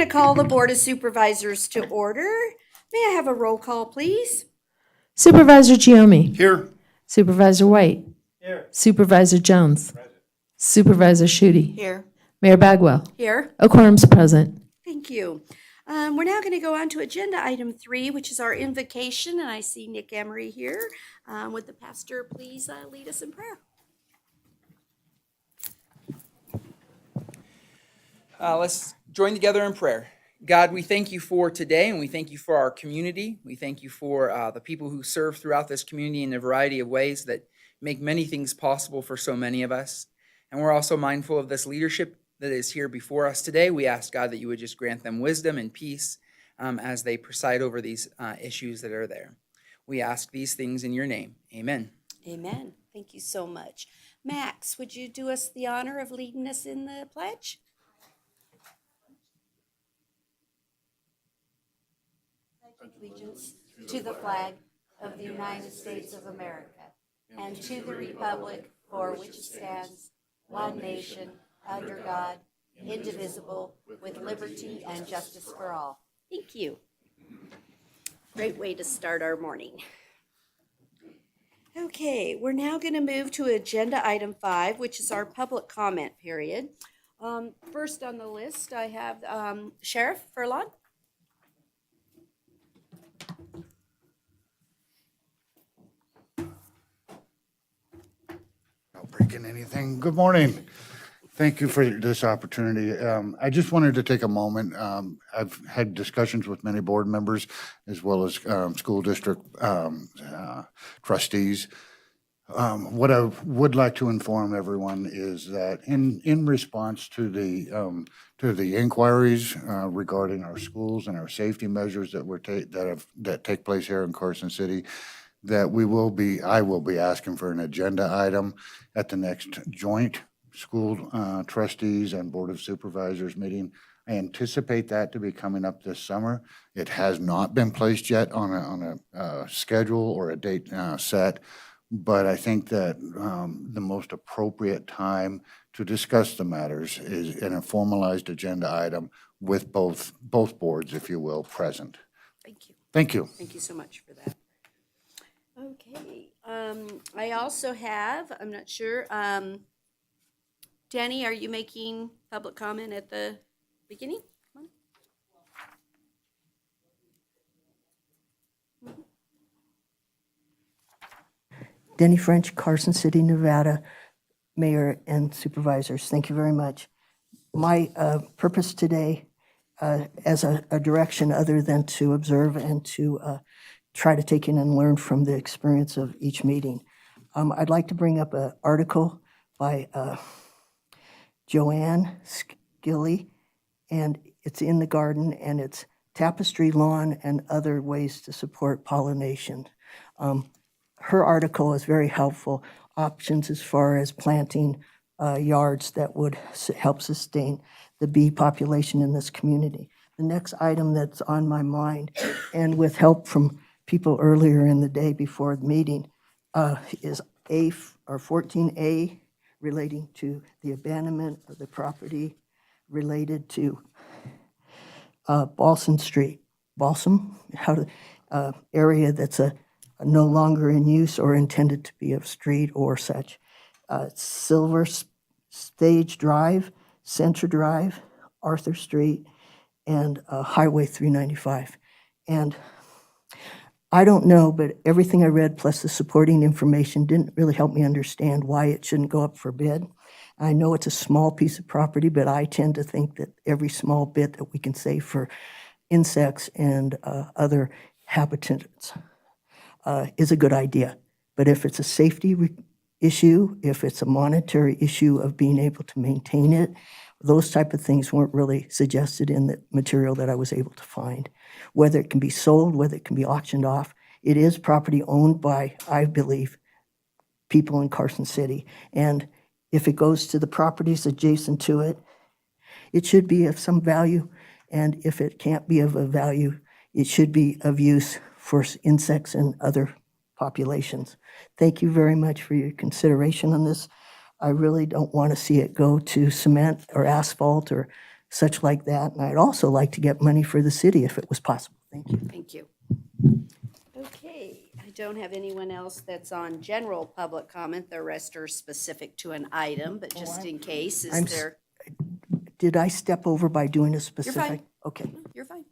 to call the Board of Supervisors to order. May I have a roll call, please? Supervisor Giomi. Here. Supervisor White. Here. Supervisor Jones. Present. Supervisor Schutte. Here. Mayor Bagwell. Here. A quorum's present. Thank you. We're now going to go on to agenda item 3, which is our invocation, and I see Nick Emery here. Would the pastor please lead us in prayer? Let's join together in prayer. God, we thank you for today, and we thank you for our community. We thank you for the people who serve throughout this community in a variety of ways that make many things possible for so many of us. And we're also mindful of this leadership that is here before us today. We ask, God, that you would just grant them wisdom and peace as they preside over these issues that are there. We ask these things in your name. Amen. Amen. Thank you so much. Max, would you do us the honor of leading us in the pledge? Allegiance to the flag of the United States of America and to the republic for which it stands, one nation, under God, indivisible, with liberty and justice for all. Thank you. Great way to start our morning. Okay, we're now going to move to agenda item 5, which is our public comment period. First on the list, I have Sheriff Furlong. Not breaking anything. Good morning. Thank you for this opportunity. I just wanted to take a moment. I've had discussions with many board members as well as school district trustees. What I would like to inform everyone is that in response to the inquiries regarding our schools and our safety measures that take place here in Carson City, that I will be asking for an agenda item at the next joint school trustees and Board of Supervisors meeting. I anticipate that to be coming up this summer. It has not been placed yet on a schedule or a date set, but I think that the most appropriate time to discuss the matters is in a formalized agenda item with both boards, if you will, present. Thank you. Thank you. Thank you so much for that. Okay. I also have, I'm not sure, Danny, are you making public comment at the beginning? Come on. Denny French, Carson City, Nevada, Mayor and Supervisors. Thank you very much. My purpose today, as a direction other than to observe and to try to take in and learn from the experience of each meeting, I'd like to bring up an article by Joanne Skilly, and it's in the garden, and it's tapestry lawn and other ways to support pollination. Her article is very helpful, options as far as planting yards that would help sustain the bee population in this community. The next item that's on my mind, and with help from people earlier in the day before the meeting, is 14A, relating to the abandonment of the property related to Balsam Street. Balsam, area that's no longer in use or intended to be a street or such. Silver Stage Drive, Center Drive, Arthur Street, and Highway 395. And I don't know, but everything I read plus the supporting information didn't really help me understand why it shouldn't go up for bid. I know it's a small piece of property, but I tend to think that every small bit that we can save for insects and other habitats is a good idea. But if it's a safety issue, if it's a monetary issue of being able to maintain it, those type of things weren't really suggested in the material that I was able to find. Whether it can be sold, whether it can be auctioned off, it is property owned by, I believe, people in Carson City. And if it goes to the properties adjacent to it, it should be of some value. And if it can't be of a value, it should be of use for insects and other populations. Thank you very much for your consideration on this. I really don't want to see it go to cement or asphalt or such like that. And I'd also like to get money for the city if it was possible. Thank you. Thank you. Okay, I don't have anyone else that's on general public comment. The rest are specific to an item, but just in case, I'm is s- there? Did I step over by doing a specific? fine. Okay. You're fine.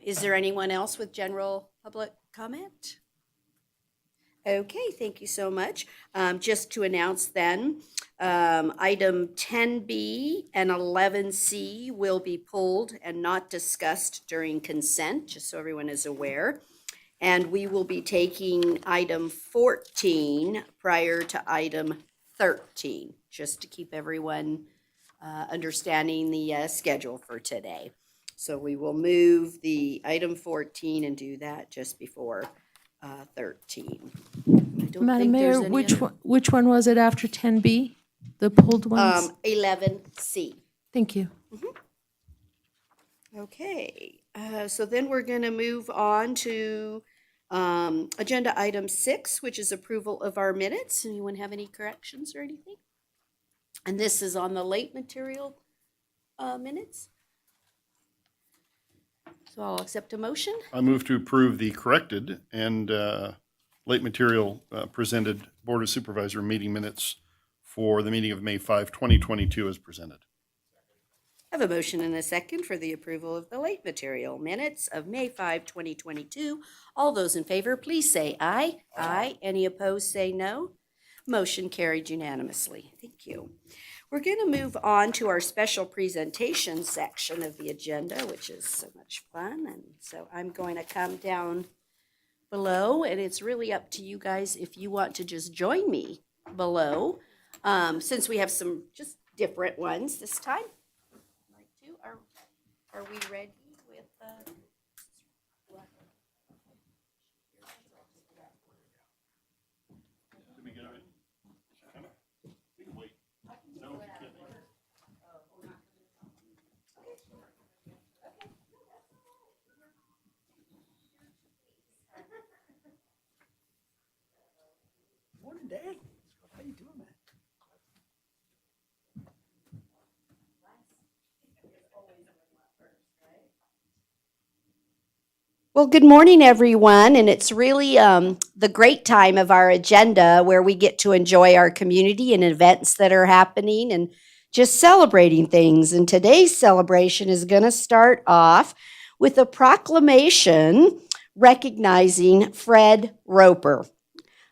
Is there anyone else with general public comment? Okay, thank you so much. Just to announce then, item 10B and 11C will be pulled and not discussed during consent, just so everyone is aware. And we will be taking item 14 prior to item 13, just to keep everyone understanding the schedule for today. So we will move the item 14 and do that just before 13. I don't Madam think there's Mayor, any other- which one was it after 10B? The pulled ones? 11C. Thank you. Okay, so then we're going to move on to agenda item 6, which is approval of our minutes. Anyone have any corrections or anything? And this is on the late material minutes. So I'll accept a motion. I move to approve the corrected and late material presented Board of Supervisor meeting minutes for the meeting of May 5, 2022 as presented. I have a motion and a second for the approval of the late material minutes of May 5, 2022. All those in favor, please say aye. Aye. Any opposed, say no. Motion carried unanimously. Thank you. We're going to move on to our special presentation section of the agenda, which is so much fun. And so I'm going to come down below, and it's really up to you guys if you want to just join me below, since we have some just different ones this time. Like to, are we ready with Morning, Dad. How you doing, man? Well, good morning, everyone, and it's really the great time of our agenda where we get to enjoy our community and events that are happening and just celebrating things. And today's celebration is going to start off with a proclamation recognizing Fred Roper.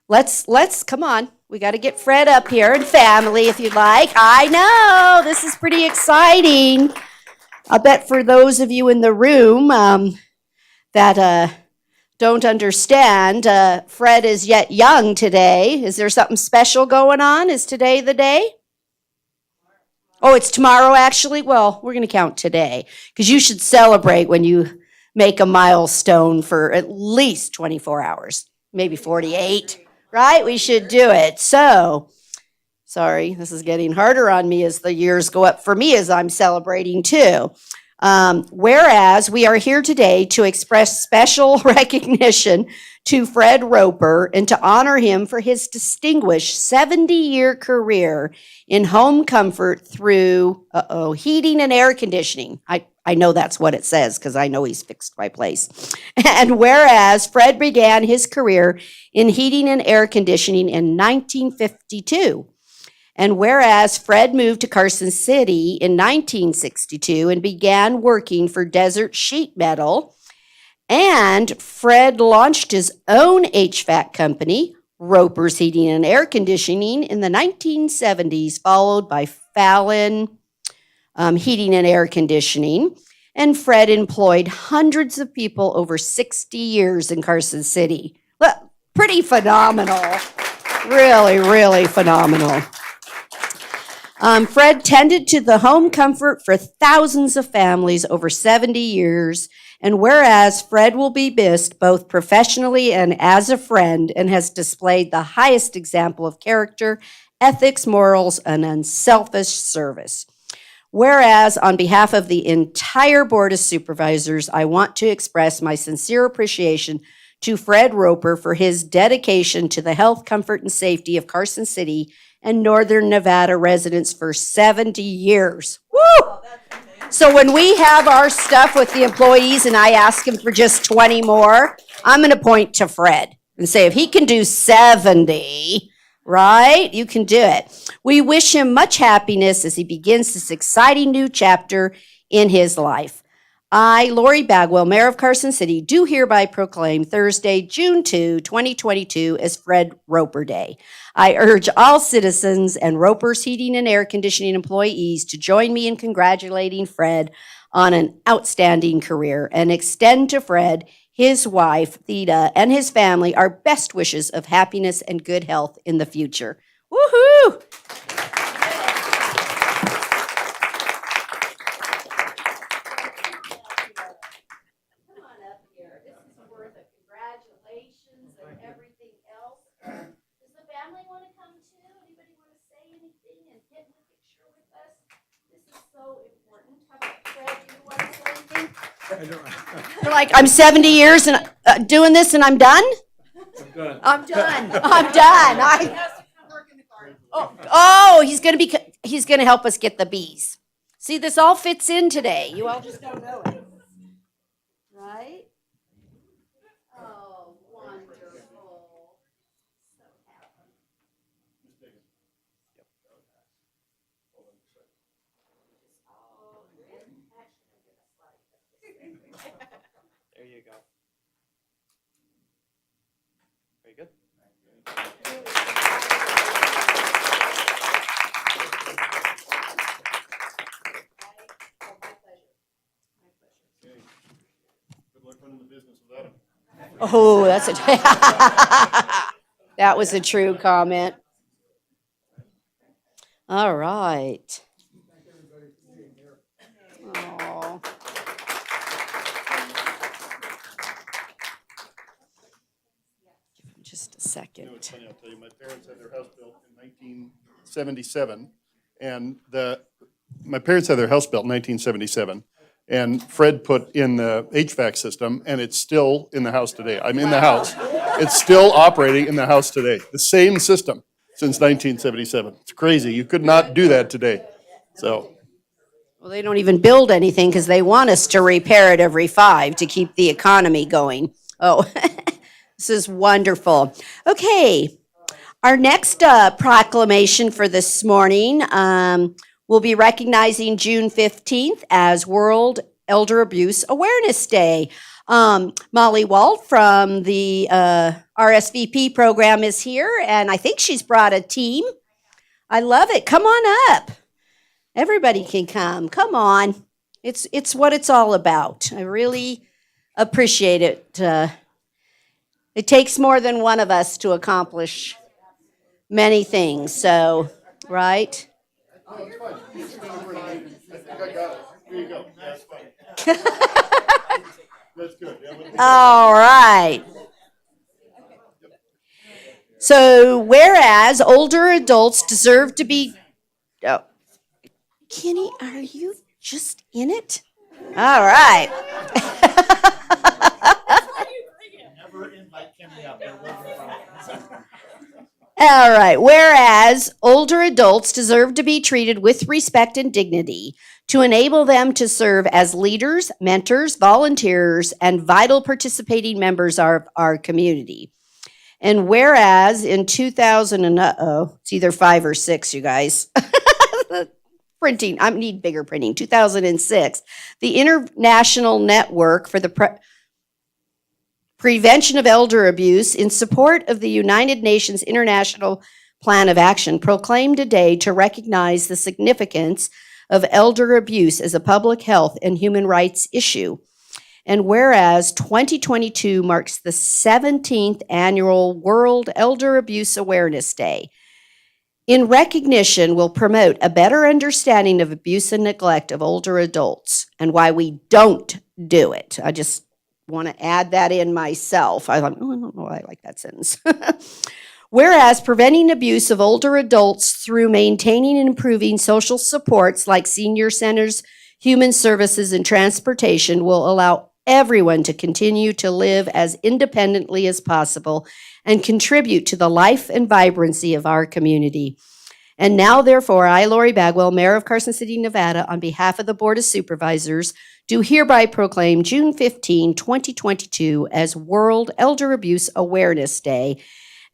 Let's come on. We got to get Fred up here and family if you'd like. I know this is pretty exciting. I bet for those of you in the room that don't understand, Fred is yet young today. Is there something special going on? Is today the day? Oh, it's tomorrow, actually? Well, we're going to count today because you should celebrate when you make a milestone for at least 24 hours, maybe 48, right? We should do it. So, sorry, this is getting harder on me as the years go up for me as I'm celebrating too. Whereas we are here today to express special recognition to Fred Roper and to honor him for his distinguished 70-year career in home comfort through heating and air conditioning. I know that's what it says because I know he's fixed my place. And whereas Fred began his career in heating and air conditioning in 1952, and whereas Fred moved to Carson City in 1962 and began working for Desert Sheet Metal, and Fred launched his own HVAC company, Roper's Heating and Air Conditioning, in the 1970s, followed by Fallon Heating and Air Conditioning. And Fred employed hundreds of people over 60 years in Carson City. Well, pretty phenomenal. Really, really phenomenal. Fred tended to the home comfort for thousands of families over 70 years. And whereas Fred will be missed both professionally and as a friend and has displayed the highest example of character, ethics, morals, and unselfish service. Whereas on behalf of the entire Board of Supervisors, I want to express my sincere appreciation to Fred Roper for his dedication to the health, comfort, and safety of Carson City and Northern Nevada residents for 70 years. Woo! So when we have our stuff with the employees and I ask him for just 20 more, I'm going to point to Fred and say, if he can do 70, right, you can do it. We wish him much happiness as he begins this exciting new chapter in his life. I, Lori Bagwell, Mayor of Carson City, do hereby proclaim Thursday, June 2, 2022 as Fred Roper Day. I urge all citizens and Roper's Heating and Air Conditioning employees to join me in congratulating Fred on an outstanding career and extend to Fred, his wife, Theda, and his family our best wishes of happiness and good health in the future. Woohoo! Congratulations and everything else. Does the family want to come too? Anybody want to say anything and get in the picture with us? This is so important. How about Fred? Do you want to say anything? You're like, I'm 70 years and doing this and I'm done? I'm done. I'm done. Oh, he's gonna help us get the bees. See, this all fits in today. You all just don't know it. Right? Oh, wonderful. So happy. There you go. Very good. Good luck running the business without him. Oh, that's a that was a true comment. All right. Aw. Give him just a second. It's funny, I'll tell you, my parents had their house built in 1977, and my parents had their house built in 1977, and Fred put in the HVAC system, and it's still in the house today. I'm in the house. It's still operating in the house today. The same system since 1977. It's crazy. You could not do that today. So, Well, they don't even build anything because they want us to repair it every 5 to keep the economy going. Oh, this is wonderful. Okay, our next proclamation for this morning, we'll be recognizing June 15th as World Elder Abuse Awareness Day. Molly Walt from the RSVP program is here, and I think she's brought a team. I love it. Come on up. Everybody can come. Come on. It's what it's all about. I really appreciate it. It takes more than one of us to accomplish many things. So, right? I think I got it. Here you go. That's fine. That's good. All right. So, whereas older adults deserve to be. Oh, Kenny, are you just in it? All right. All right. Whereas older adults deserve to be treated with respect and dignity to enable them to serve as leaders, mentors, volunteers, and vital participating members of our community. And whereas in 2000 and it's either 5 or 6, you guys. Printing, I need bigger printing. 2006, the International Network for the Prevention of Elder Abuse, in support of the United Nations International Plan of Action, proclaimed a day to recognize the significance of elder abuse as a public health and human rights issue. And whereas 2022 marks the 17th annual World Elder Abuse Awareness Day, in recognition, will promote a better understanding of abuse and neglect of older adults and why we don't do it. I just want to add that in myself. I don't know why I like that sentence. Whereas preventing abuse of older adults through maintaining and improving social supports like senior centers, human services, and transportation will allow everyone to continue to live as independently as possible and contribute to the life and vibrancy of our community. And now, therefore, I, Lori Bagwell, Mayor of Carson City, Nevada, on behalf of the Board of Supervisors, do hereby proclaim June 15, 2022 as World Elder Abuse Awareness Day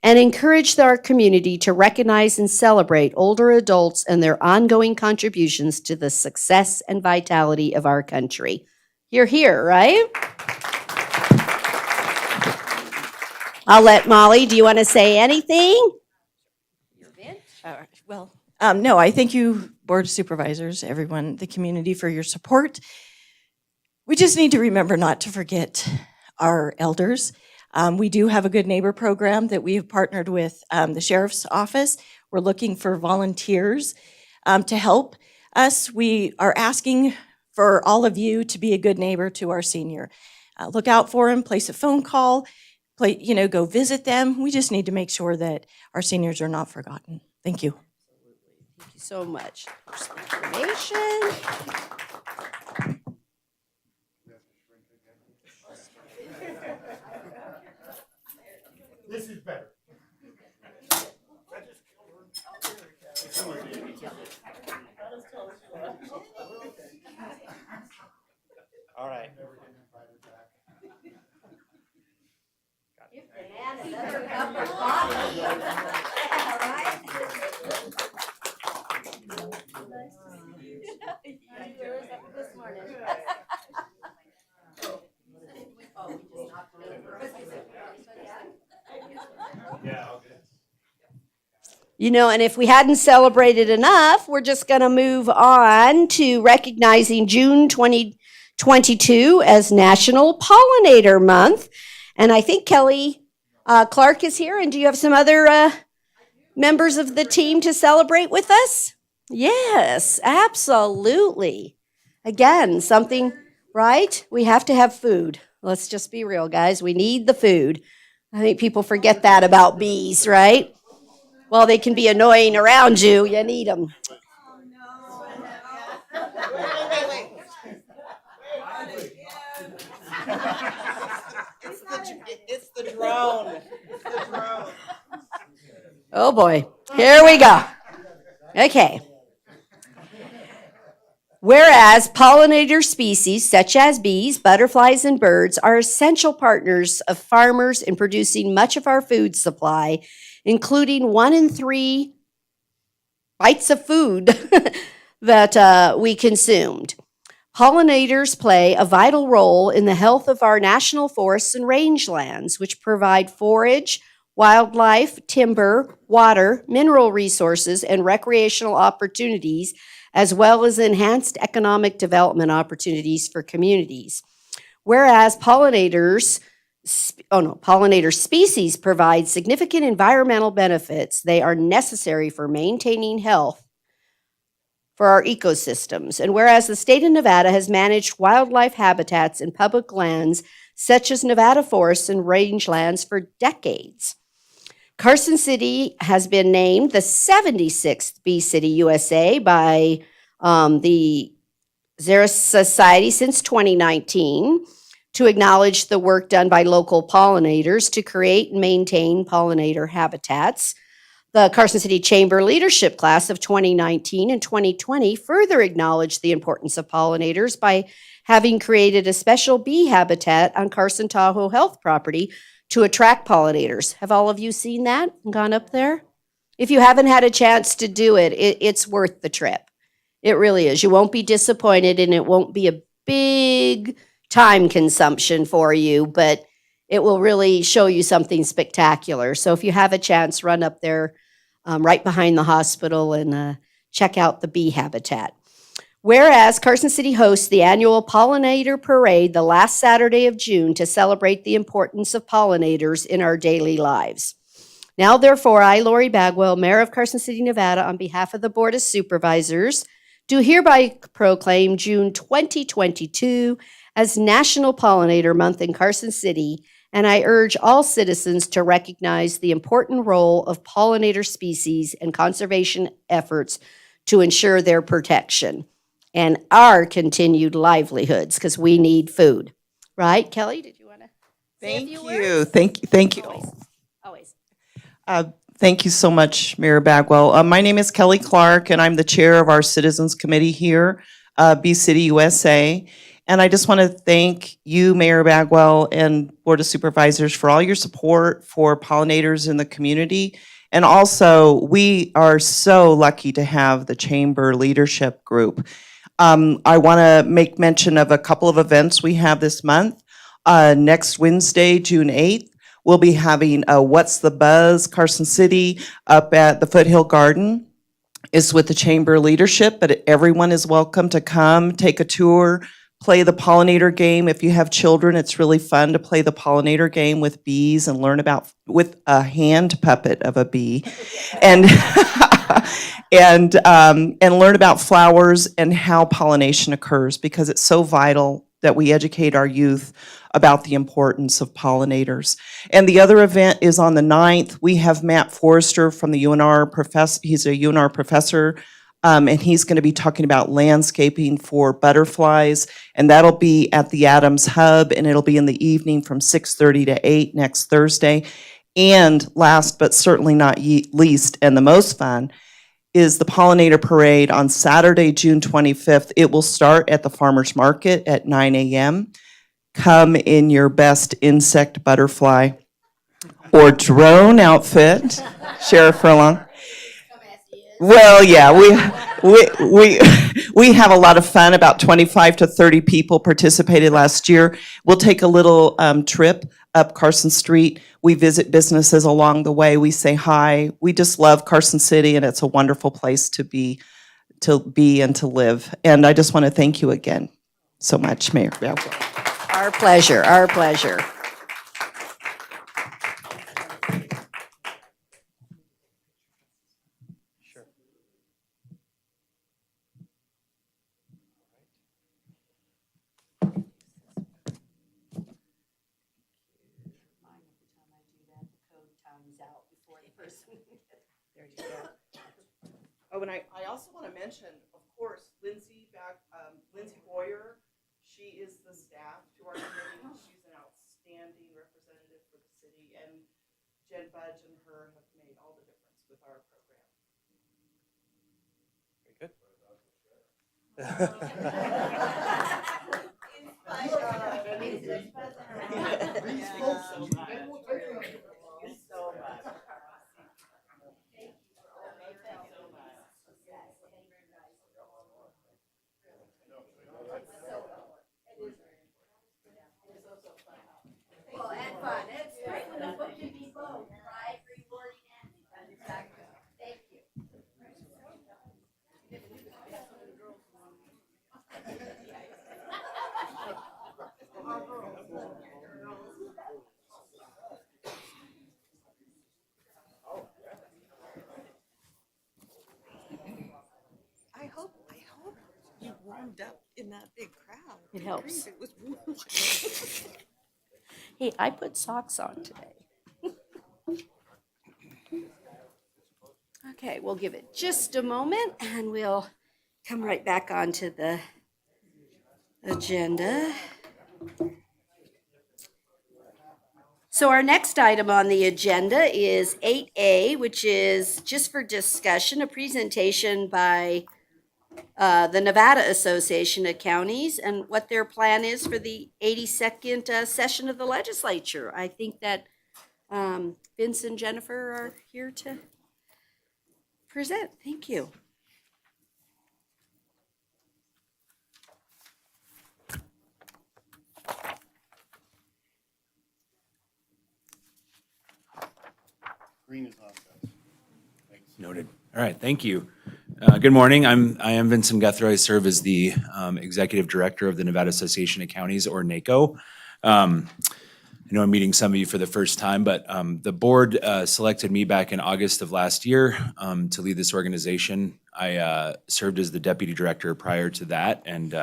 and encourage our community to recognize and celebrate older adults and their ongoing contributions to the success and vitality of our country. You're here, right? I'll let Molly, do you want to say anything? All right. Well, no, I thank you, Board of Supervisors, everyone, the community for your support. We just need to remember not to forget our elders. We do have a Good Neighbor program that we have partnered with the Sheriff's Office. We're looking for volunteers to help us. We are asking for all of you to be a good neighbor to our senior. Look out for them, place a phone call, go visit them. We just need to make sure that our seniors are not forgotten. Thank you. Thank you so much for some information. This is better. All right. Another cup of coffee. Yeah, right? This morning. You know, and if we hadn't celebrated enough, we're just going to move on to recognizing June 2022 as National Pollinator Month. And I think Kelly Clark is here. And do you have some other members of the team to celebrate with us? Yes, absolutely. Again, something, right? We have to have food. Let's just be real, guys. We need the food. I think people forget that about bees, right? Well, they can be annoying around you. You need them. It's the drone. Oh boy, here we go. Okay. Whereas pollinator species such as bees, butterflies, and birds are essential partners of farmers in producing much of our food supply, including 1 in 3 bites of food that we consumed. Pollinators play a vital role in the health of our national forests and rangelands, which provide forage, wildlife, timber, water, mineral resources, and recreational opportunities, as well as enhanced economic development opportunities for communities. Whereas pollinator species provide significant environmental benefits, they are necessary for maintaining health for our ecosystems. And whereas the state of Nevada has managed wildlife habitats in public lands such as Nevada forests and rangelands for decades. Carson City has been named the 76th Bee City USA by the Xeris Society since 2019 to acknowledge the work done by local pollinators to create and maintain pollinator habitats. The Carson City Chamber Leadership Class of 2019 and 2020 further acknowledged the importance of pollinators by having created a special bee habitat on Carson Tahoe Health property to attract pollinators. Have all of you seen that and gone up there? If you haven't had a chance to do it, it's worth the trip. It really is. You won't be disappointed, and it won't be a big time consumption for you, but it will really show you something spectacular. So if you have a chance, run up there right behind the hospital and check out the bee habitat. Whereas Carson City hosts the annual Pollinator Parade the last Saturday of June to celebrate the importance of pollinators in our daily lives. Now, therefore, I, Lori Bagwell, Mayor of Carson City, Nevada, on behalf of the Board of Supervisors, do hereby proclaim June 2022 as National Pollinator Month in Carson City, and I urge all citizens to recognize the important role of pollinator species and conservation efforts to ensure their protection and our continued livelihoods, because we need food. Right, Kelly? Did you want to say a Thank few you. words? Thank you. Always. Uh, Thank you so much, Mayor Bagwell. My name is Kelly Clark, and I'm the chair of our Citizens Committee here, B-City USA. And I just want to thank you, Mayor Bagwell, and Board of Supervisors for all your support for pollinators in the community. And also, we are so lucky to have the Chamber Leadership Group. I want to make mention of a couple of events we have this month. Next Wednesday, June 8th, we'll be having a What's the Buzz Carson City up at the Foothill Garden. It's with the Chamber Leadership, but everyone is welcome to come, take a tour, play the pollinator game. If you have children, it's really fun to play the pollinator game with bees and learn about, with a hand puppet of a bee. And and learn about flowers and how pollination occurs, because it's so vital that we educate our youth about the importance of pollinators. And the other event is on the 9th. We have Matt Forrester from the UNR professor. He's a UNR professor, and he's going to be talking about landscaping for butterflies, and that'll be at the Adams Hub, and it'll be in the evening from 6:30 to 8 next Thursday. And last but certainly not least, and the most fun, is the Pollinator Parade on Saturday, June 25th. It will start at the Farmers Market at 9 a.m. Come in your best insect, butterfly, or drone outfit, Sheriff Furlong. Well, yeah, we have a lot of fun. About 25 to 30 people participated last year. We'll take a little trip up Carson Street. We visit businesses along the way. We say hi. We just love Carson City, and it's a wonderful place to be and to live. And I just want to thank you again so much, Mayor. Our pleasure, our pleasure. Oh, and I also want to mention, of course, Lindsay Boyer. She is the staff to our committee. She's an outstanding representative for the city, and Jen Budge and her have made all the difference with our program. Well, and fun. It's great when a book can be both, right? Rewarding and fun. Exactly. Thank you. I hope you warmed up in that big crowd. It helps. It was warm. Hey, I put socks on today. Okay, we'll give it just a moment and we'll come right back onto the agenda. So our next item on the agenda is 8A, which is just for discussion, a presentation by the Nevada Association of Counties and what their plan is for the 82nd session of the legislature. I think that Vince and Jennifer are here to present. Thank you. Green is on, guys. Thanks. Noted. All right, thank you. Good morning. I am Vincent Guthrie. I serve as the Executive Director of the Nevada Association of Counties, or NACO. I know I'm meeting some of you for the first time, but the board selected me back in August of last year to lead this organization. I served as the Deputy Director prior to that. And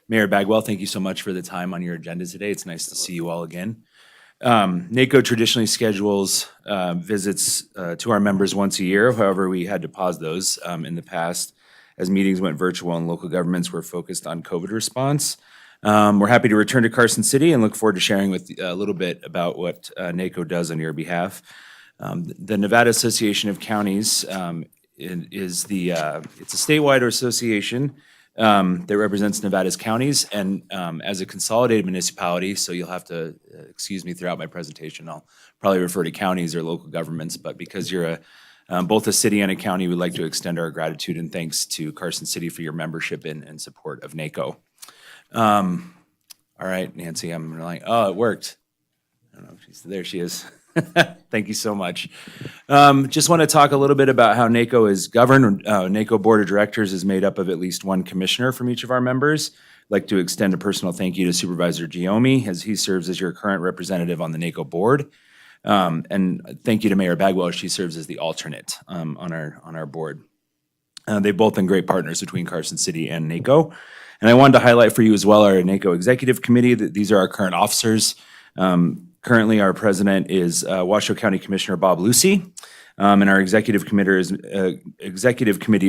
Mayor Bagwell, thank you so much for the time on your agenda today. It's nice to see you all again. NACO traditionally schedules visits to our members once a year. However, we had to pause those in the past as meetings went virtual and local governments were focused on COVID response. We're happy to return to Carson City and look forward to sharing with a little bit about what NACO does on your behalf. The Nevada Association of Counties it's a statewide association that represents Nevada's counties, and as a consolidated municipality, so you'll have to excuse me throughout my presentation. I'll probably refer to counties or local governments, but because you're both a city and a county, we'd like to extend our gratitude and thanks to Carson City for your membership and support of NACO. All right, Nancy, I'm like, oh, it worked. I don't know if she's there. She is. Thank you so much. Just want to talk a little bit about how NACO is governed. NACO Board of Directors is made up of at least one commissioner from each of our members. I'd like to extend a personal thank you to Supervisor Giomi, as he serves as your current representative on the NACO board. And thank you to Mayor Bagwell, she serves as the alternate on our board. They've both been great partners between Carson City and NACO. And I wanted to highlight for you as well our NACO Executive Committee. These are our current officers. Currently, our president is Washoe County Commissioner Bob Lucy. And our executive committee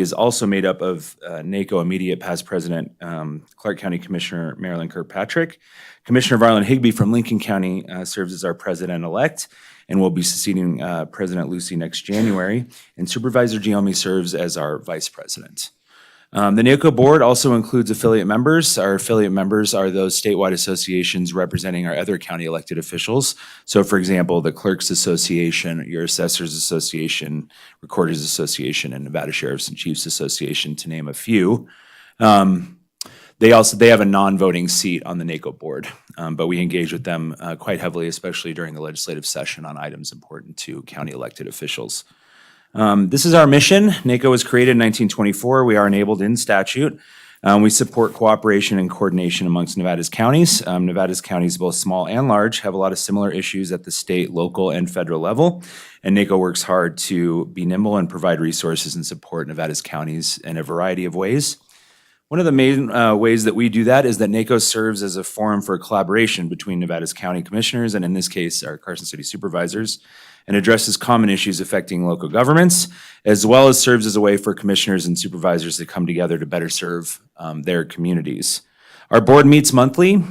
is also made up of NACO immediate past president, Clark County Commissioner Marilyn Kirkpatrick. Commissioner Varlin Higbee from Lincoln County serves as our president-elect and will be succeeding President Lucy next January. And Supervisor Giomi serves as our vice president. The NACO board also includes affiliate members. Our affiliate members are those statewide associations representing our other county elected officials. So for example, the Clerks Association, your Assessors Association, Recorders Association, and Nevada Sheriffs and Chiefs Association, to name a few. They have a non-voting seat on the NACO board, but we engage with them quite heavily, especially during the legislative session on items important to county elected officials. This is our mission. NACO was created in 1924. We are enabled in statute. We support cooperation and coordination amongst Nevada's counties. Nevada's counties, both small and large, have a lot of similar issues at the state, local, and federal level. And NACO works hard to be nimble and provide resources and support Nevada's counties in a variety of ways. One of the main ways that we do that is that NACO serves as a forum for collaboration between Nevada's county commissioners, and in this case, our Carson City supervisors, and addresses common issues affecting local governments, as well as serves as a way for commissioners and supervisors to come together to better serve their communities. Our board meets monthly.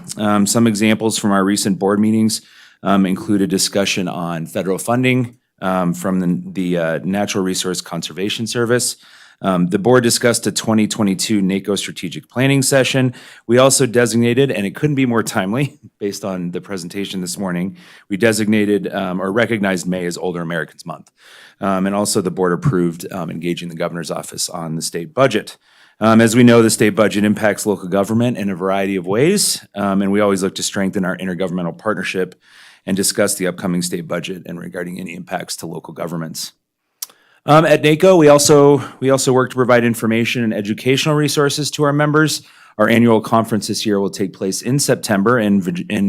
Some examples from our recent board meetings include a discussion on federal funding from the Natural Resource Conservation Service. The board discussed a 2022 NACO strategic planning session. We also designated, and it couldn't be more timely based on the presentation this morning, we designated or recognized May as Older Americans Month. And also the board approved engaging the governor's office on the state budget. As we know, the state budget impacts local government in a variety of ways, and we always look to strengthen our intergovernmental partnership and discuss the upcoming state budget and regarding any impacts to local governments. At NACO, we also work to provide information and educational resources to our members. Our annual conference this year will take place in September in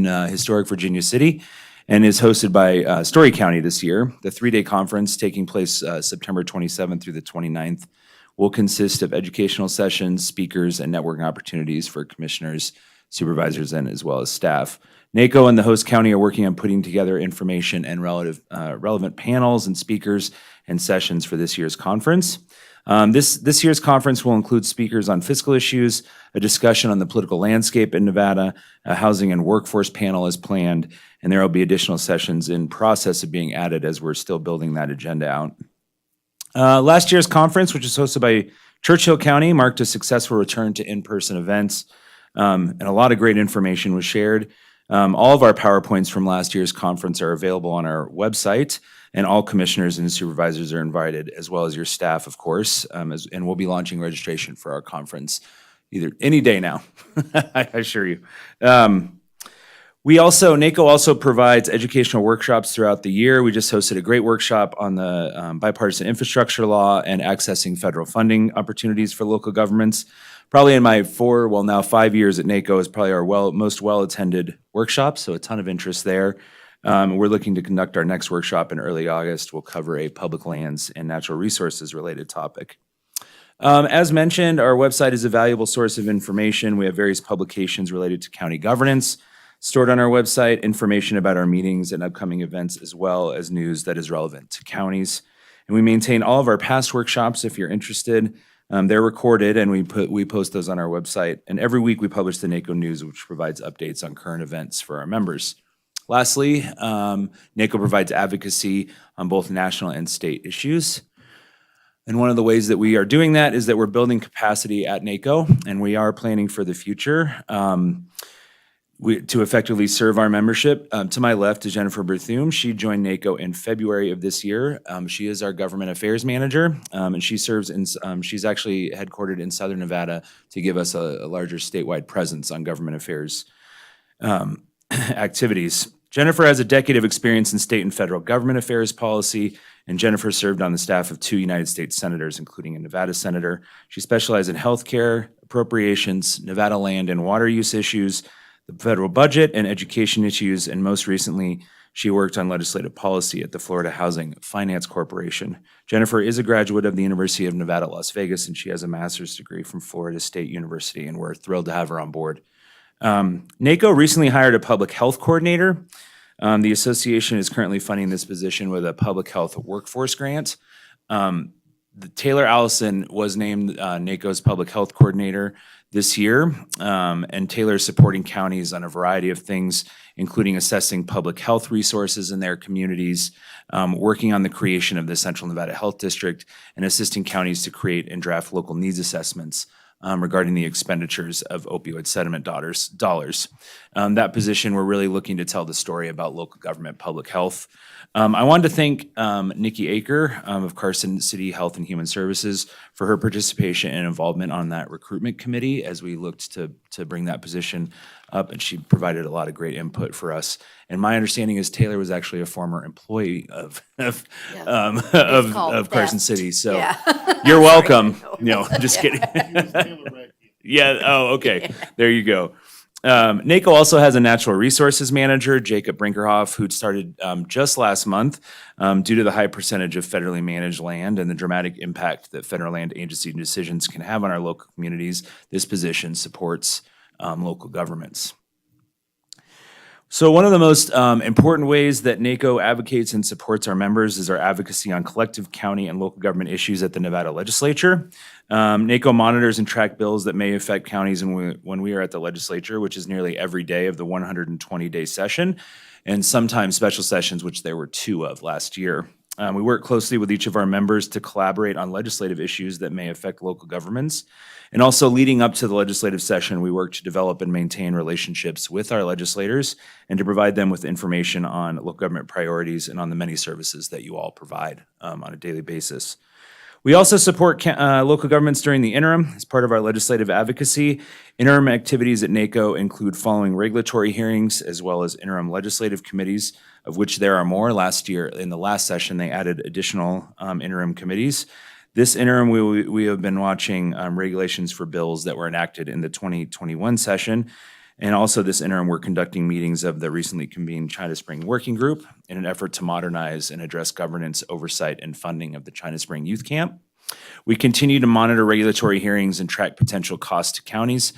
historic Virginia City and is hosted by Story County this year. The 3-day conference taking place September 27th through the 29th will consist of educational sessions, speakers, and networking opportunities for commissioners, supervisors, and as well as staff. NACO and the host county are working on putting together information and relevant panels and speakers and sessions for this year's conference. This year's conference will include speakers on fiscal issues, a discussion on the political landscape in Nevada, a housing and workforce panel is planned, and there will be additional sessions in process of being added as we're still building that agenda out. Last year's conference, which was hosted by Churchill County, marked a successful return to in-person events, and a lot of great information was shared. All of our PowerPoints from last year's conference are available on our website, and all commissioners and supervisors are invited, as well as your staff, of course, and we'll be launching registration for our conference either any day now, I assure you. NACO also provides educational workshops throughout the year. We just hosted a great workshop on the bipartisan infrastructure law and accessing federal funding opportunities for local governments. Probably in my 5 years at NACO is probably our most well-attended workshop, so a ton of interest there. We're looking to conduct our next workshop in early August. We'll cover a public lands and natural resources related topic. As mentioned, our website is a valuable source of information. We have various publications related to county governance stored on our website, information about our meetings and upcoming events, as well as news that is relevant to counties. And we maintain all of our past workshops if you're interested. They're recorded and we post those on our website. And every week we publish the NACO News, which provides updates on current events for our members. Lastly, NACO provides advocacy on both national and state issues. And one of the ways that we are doing that is that we're building capacity at NACO, and we are planning for the future to effectively serve our membership. To my left is Jennifer Berthum. She joined NACO in February of this year. She is our government affairs manager, and she serves in, she's actually headquartered in Southern Nevada to give us a larger statewide presence on government affairs activities. Jennifer has a decade of experience in state and federal government affairs policy, and Jennifer served on the staff of 2 United States senators, including a Nevada senator. She specialized in healthcare, appropriations, Nevada land and water use issues, the federal budget, and education issues, and most recently, she worked on legislative policy at the Florida Housing Finance Corporation. Jennifer is a graduate of the University of Nevada, Las Vegas, and she has a master's degree from Florida State University, and we're thrilled to have her on board. NACO recently hired a public health coordinator. The association is currently funding this position with a public health workforce grant. Taylor Allison was named NACO's public health coordinator this year, and Taylor is supporting counties on a variety of things, including assessing public health resources in their communities, working on the creation of the Central Nevada Health District, and assisting counties to create and draft local needs assessments regarding the expenditures of opioid settlement dollars. That position, we're really looking to tell the story about local government public health. I wanted to thank Nikki Aker of Carson City Health and Human Services for her participation and involvement on that recruitment committee as we looked to bring that position up, and she provided a lot of great input for us. And my understanding is Taylor was actually a former employee of Carson City, so you're welcome. No, just kidding. Yeah. Oh, okay. There you go. NACO also has a natural resources manager, Jacob Brinkerhoff, who started just last month due to the high percentage of federally managed land and the dramatic impact that federal land agency decisions can have on our local communities. This position supports local governments. So one of the most important ways that NACO advocates and supports our members is our advocacy on collective county and local government issues at the Nevada legislature. NACO monitors and track bills that may affect counties when we are at the legislature, which is nearly every day of the 120-day session, and sometimes special sessions, which there were 2 of last year. We work closely with each of our members to collaborate on legislative issues that may affect local governments. And also leading up to the legislative session, we work to develop and maintain relationships with our legislators and to provide them with information on local government priorities and on the many services that you all provide on a daily basis. We also support local governments during the interim as part of our legislative advocacy. Interim activities at NACO include following regulatory hearings as well as interim legislative committees, of which there are more. Last year, in the last session, they added additional interim committees. This interim, we have been watching regulations for bills that were enacted in the 2021 session. And also this interim, we're conducting meetings of the recently convened China Spring Working Group in an effort to modernize and address governance, oversight, and funding of the China Spring Youth Camp. We continue to monitor regulatory hearings and track potential costs to counties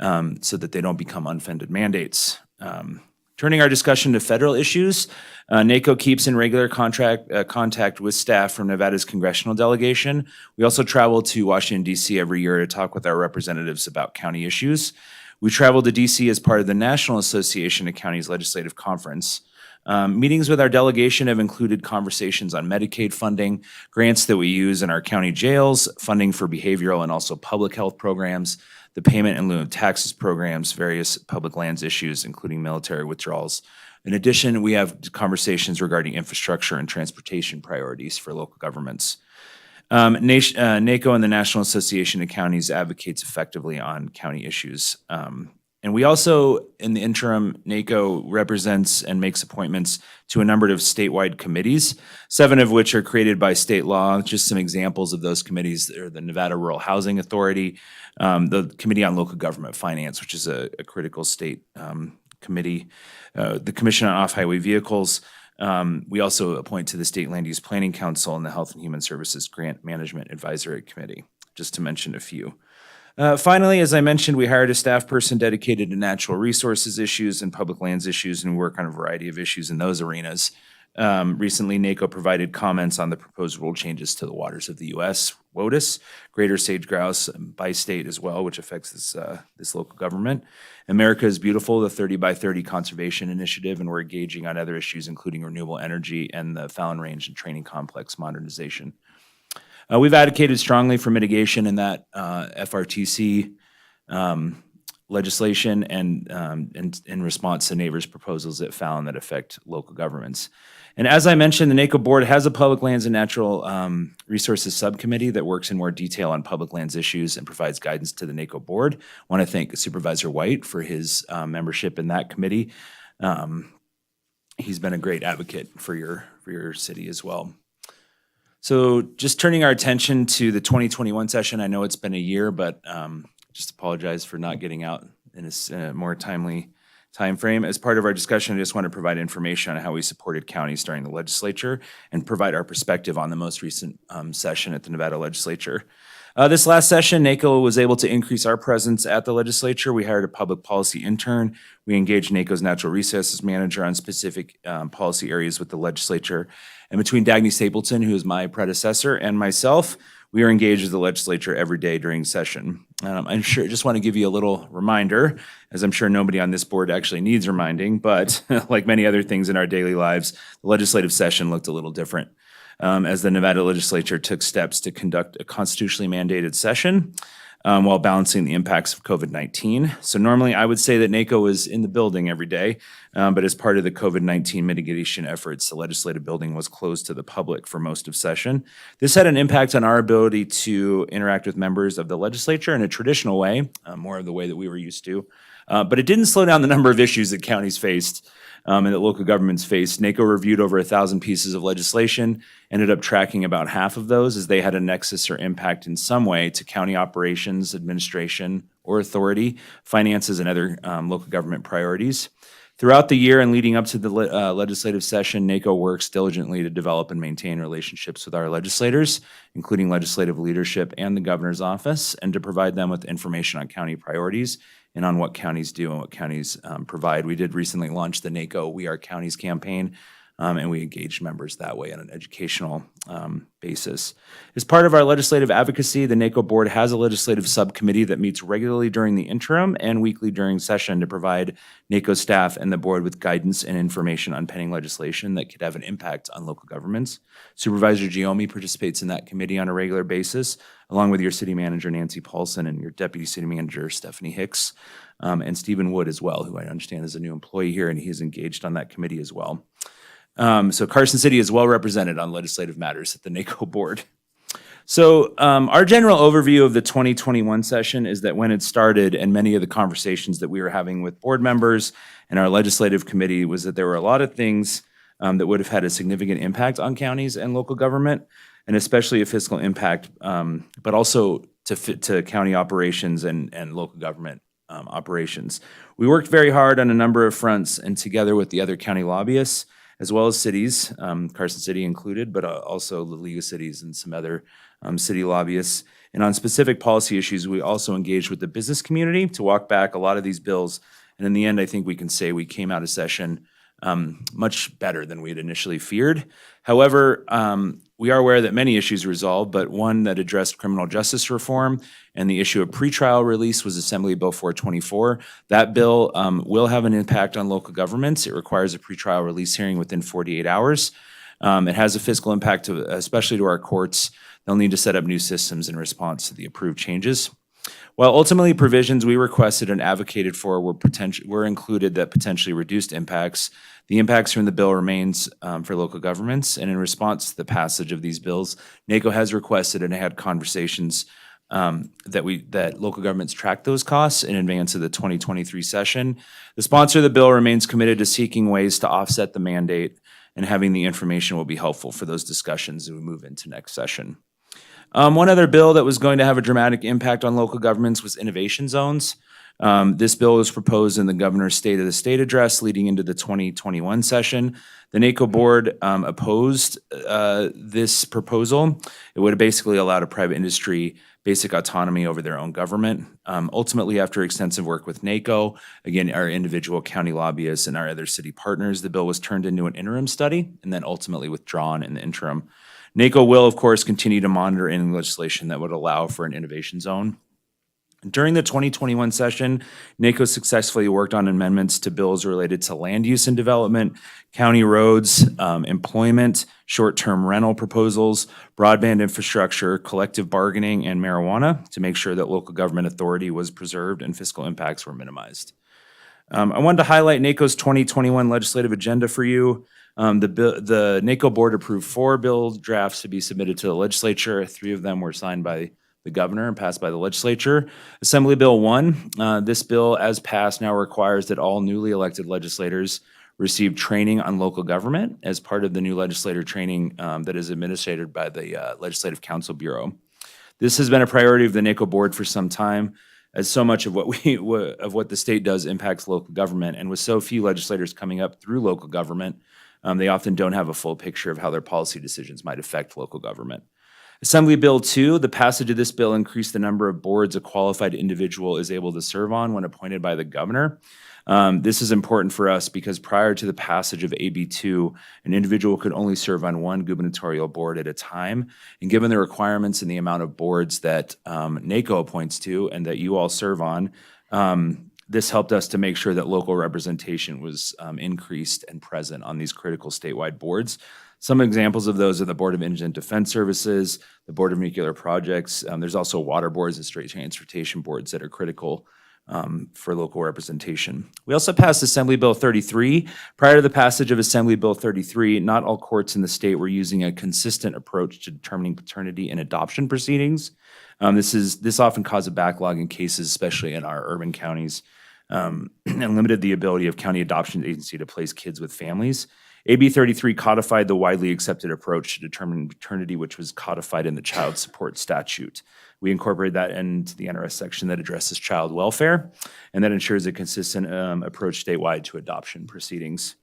so that they don't become unfunded mandates. Turning our discussion to federal issues, NACO keeps in regular contact with staff from Nevada's congressional delegation. We also travel to Washington, D.C. every year to talk with our representatives about county issues. We travel to D.C. as part of the National Association of Counties Legislative Conference. Meetings with our delegation have included conversations on Medicaid funding, grants that we use in our county jails, funding for behavioral and also public health programs, the payment in lieu of taxes programs, various public lands issues, including military withdrawals. In addition, we have conversations regarding infrastructure and transportation priorities for local governments. NACO and the National Association of Counties advocates effectively on county issues. And we also, in the interim, NACO represents and makes appointments to a number of statewide committees, 7 of which are created by state law. Just some examples of those committees are the Nevada Rural Housing Authority, the Committee on Local Government Finance, which is a critical state committee, the Commission on Off-Highway Vehicles. We also appoint to the State Land Use Planning Council and the Health and Human Services Grant Management Advisory Committee, just to mention a few. Finally, as I mentioned, we hired a staff person dedicated to natural resources issues and public lands issues, and we work on a variety of issues in those arenas. Recently, NACO provided comments on the proposed rule changes to the waters of the U.S., WOTUS, greater sage grouse by state as well, which affects this local government. America is Beautiful, the 30 by 30 conservation initiative, and we're engaging on other issues, including renewable energy and the Fallon Range and Training Complex modernization. We've advocated strongly for mitigation in that FRTC legislation and in response to neighbors' proposals at Fallon that affect local governments. And as I mentioned, the NACO board has a Public Lands and Natural Resources Subcommittee that works in more detail on public lands issues and provides guidance to the NACO board. I want to thank Supervisor White for his membership in that committee. He's been a great advocate for your city as well. So just turning our attention to the 2021 session, I know it's been a year, but just apologize for not getting out in a more timely time frame. As part of our discussion, I just want to provide information on how we supported counties during the legislature and provide our perspective on the most recent session at the Nevada legislature. This last session, NACO was able to increase our presence at the legislature. We hired a public policy intern. We engaged NACO's natural resources manager on specific policy areas with the legislature. And between Dagny Stapleton, who is my predecessor, and myself, we are engaged with the legislature every day during session. I'm sure, just want to give you a little reminder, as I'm sure nobody on this board actually needs reminding, but like many other things in our daily lives, the legislative session looked a little different as the Nevada legislature took steps to conduct a constitutionally mandated session while balancing the impacts of COVID-19. So normally I would say that NACO was in the building every day, but as part of the COVID-19 mitigation efforts, the legislative building was closed to the public for most of session. This had an impact on our ability to interact with members of the legislature in a traditional way, more of the way that we were used to. But it didn't slow down the number of issues that counties faced and that local governments faced. NACO reviewed over 1,000 pieces of legislation, ended up tracking about half of those as they had a nexus or impact in some way to county operations, administration, or authority, finances, and other local government priorities. Throughout the year and leading up to the legislative session, NACO works diligently to develop and maintain relationships with our legislators, including legislative leadership and the governor's office, and to provide them with information on county priorities and on what counties do and what counties provide. We did recently launch the NACO We Are Counties campaign, and we engaged members that way on an educational basis. As part of our legislative advocacy, the NACO board has a legislative subcommittee that meets regularly during the interim and weekly during session to provide NACO staff and the board with guidance and information on pending legislation that could have an impact on local governments. Supervisor Giomi participates in that committee on a regular basis, along with your city manager, Nancy Paulson, and your deputy city manager, Stephanie Hicks, and Stephen Wood as well, who I understand is a new employee here, and he's engaged on that committee as well. So Carson City is well represented on legislative matters at the NACO board. So our general overview of the 2021 session is that when it started and many of the conversations that we were having with board members and our legislative committee was that there were a lot of things that would have had a significant impact on counties and local government, and especially a fiscal impact, but also to county operations and local government operations. We worked very hard on a number of fronts and together with the other county lobbyists, as well as cities, Carson City included, but also the League of Cities and some other city lobbyists. And on specific policy issues, we also engaged with the business community to walk back a lot of these bills. And in the end, I think we can say we came out of session much better than we had initially feared. However, we are aware that many issues resolved, but one that addressed criminal justice reform and the issue of pretrial release was Assembly Bill 424. That bill will have an impact on local governments. It requires a pretrial release hearing within 48 hours. It has a fiscal impact, especially to our courts. They'll need to set up new systems in response to the approved changes. While ultimately provisions we requested and advocated for were included that potentially reduced impacts, the impacts from the bill remains for local governments. And in response to the passage of these bills, NACO has requested and had conversations that local governments track those costs in advance of the 2023 session. The sponsor of the bill remains committed to seeking ways to offset the mandate, and having the information will be helpful for those discussions as we move into next session. One other bill that was going to have a dramatic impact on local governments was innovation zones. This bill was proposed in the governor's State of the State address leading into the 2021 session. The NACO board opposed this proposal. It would have basically allowed a private industry basic autonomy over their own government. Ultimately, after extensive work with NACO, again, our individual county lobbyists and our other city partners, the bill was turned into an interim study and then ultimately withdrawn in the interim. NACO will, of course, continue to monitor any legislation that would allow for an innovation zone. During the 2021 session, NACO successfully worked on amendments to bills related to land use and development, county roads, employment, short-term rental proposals, broadband infrastructure, collective bargaining, and marijuana to make sure that local government authority was preserved and fiscal impacts were minimized. I wanted to highlight NACO's 2021 legislative agenda for you. The NACO board approved 4 bill drafts to be submitted to the legislature. 3 of them were signed by the governor and passed by the legislature. Assembly Bill 1, this bill, as passed, now requires that all newly elected legislators receive training on local government as part of the new legislator training that is administered by the Legislative Council Bureau. This has been a priority of the NACO board for some time, as so much of what the state does impacts local government, and with so few legislators coming up through local government, they often don't have a full picture of how their policy decisions might affect local government. Assembly Bill 2, the passage of this bill increased the number of boards a qualified individual is able to serve on when appointed by the governor. This is important for us because prior to the passage of AB 2, an individual could only serve on 1 gubernatorial board at a time. And given the requirements and the amount of boards that NACO appoints to and that you all serve on, this helped us to make sure that local representation was increased and present on these critical statewide boards. Some examples of those are the Board of Indigent Defense Services, the Board of Nuclear Projects. There's also water boards and straight transportation boards that are critical for local representation. We also passed Assembly Bill 33. Prior to the passage of Assembly Bill 33, not all courts in the state were using a consistent approach to determining paternity and adoption proceedings. This often caused a backlog in cases, especially in our urban counties, and limited the ability of county adoption agency to place kids with families. AB 33 codified the widely accepted approach to determining paternity, which was codified in the child support statute. We incorporated that into the NRS section that addresses child welfare, and that ensures a consistent approach statewide to adoption proceedings.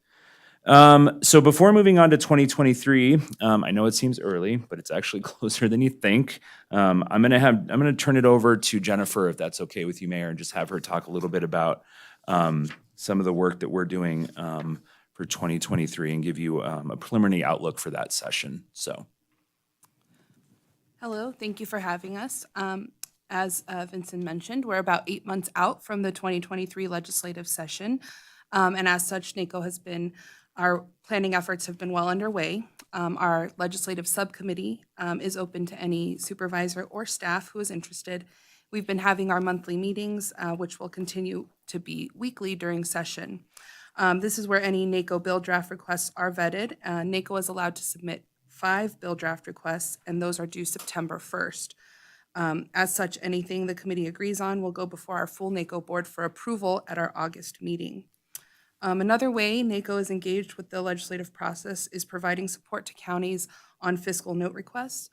So before moving on to 2023, I know it seems early, but it's actually closer than you think. I'm gonna turn it over to Jennifer, if that's okay with you, Mayor, and just have her talk a little bit about some of the work that we're doing for 2023 and give you a preliminary outlook for that session. So. Hello, thank you for having us. As Vincent mentioned, we're about 8 months out from the 2023 legislative session. And as such, our planning efforts have been well underway. Our legislative subcommittee is open to any supervisor or staff who is interested. We've been having our monthly meetings, which will continue to be weekly during session. This is where any NACO bill draft requests are vetted. NACO is allowed to submit 5 bill draft requests, and those are due September 1st. As such, anything the committee agrees on will go before our full NACO board for approval at our August meeting. Another way NACO is engaged with the legislative process is providing support to counties on fiscal note requests.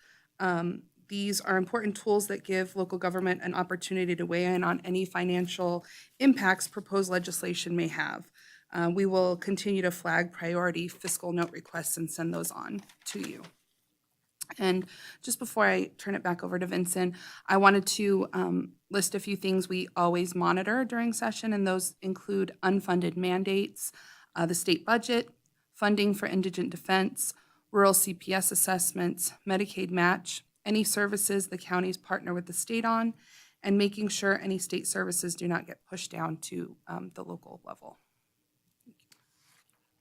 These are important tools that give local government an opportunity to weigh in on any financial impacts proposed legislation may have. We will continue to flag priority fiscal note requests and send those on to you. And just before I turn it back over to Vincent, I wanted to list a few things we always monitor during session, and those include unfunded mandates, the state budget, funding for indigent defense, rural CPS assessments, Medicaid match, any services the counties partner with the state on, and making sure any state services do not get pushed down to the local level.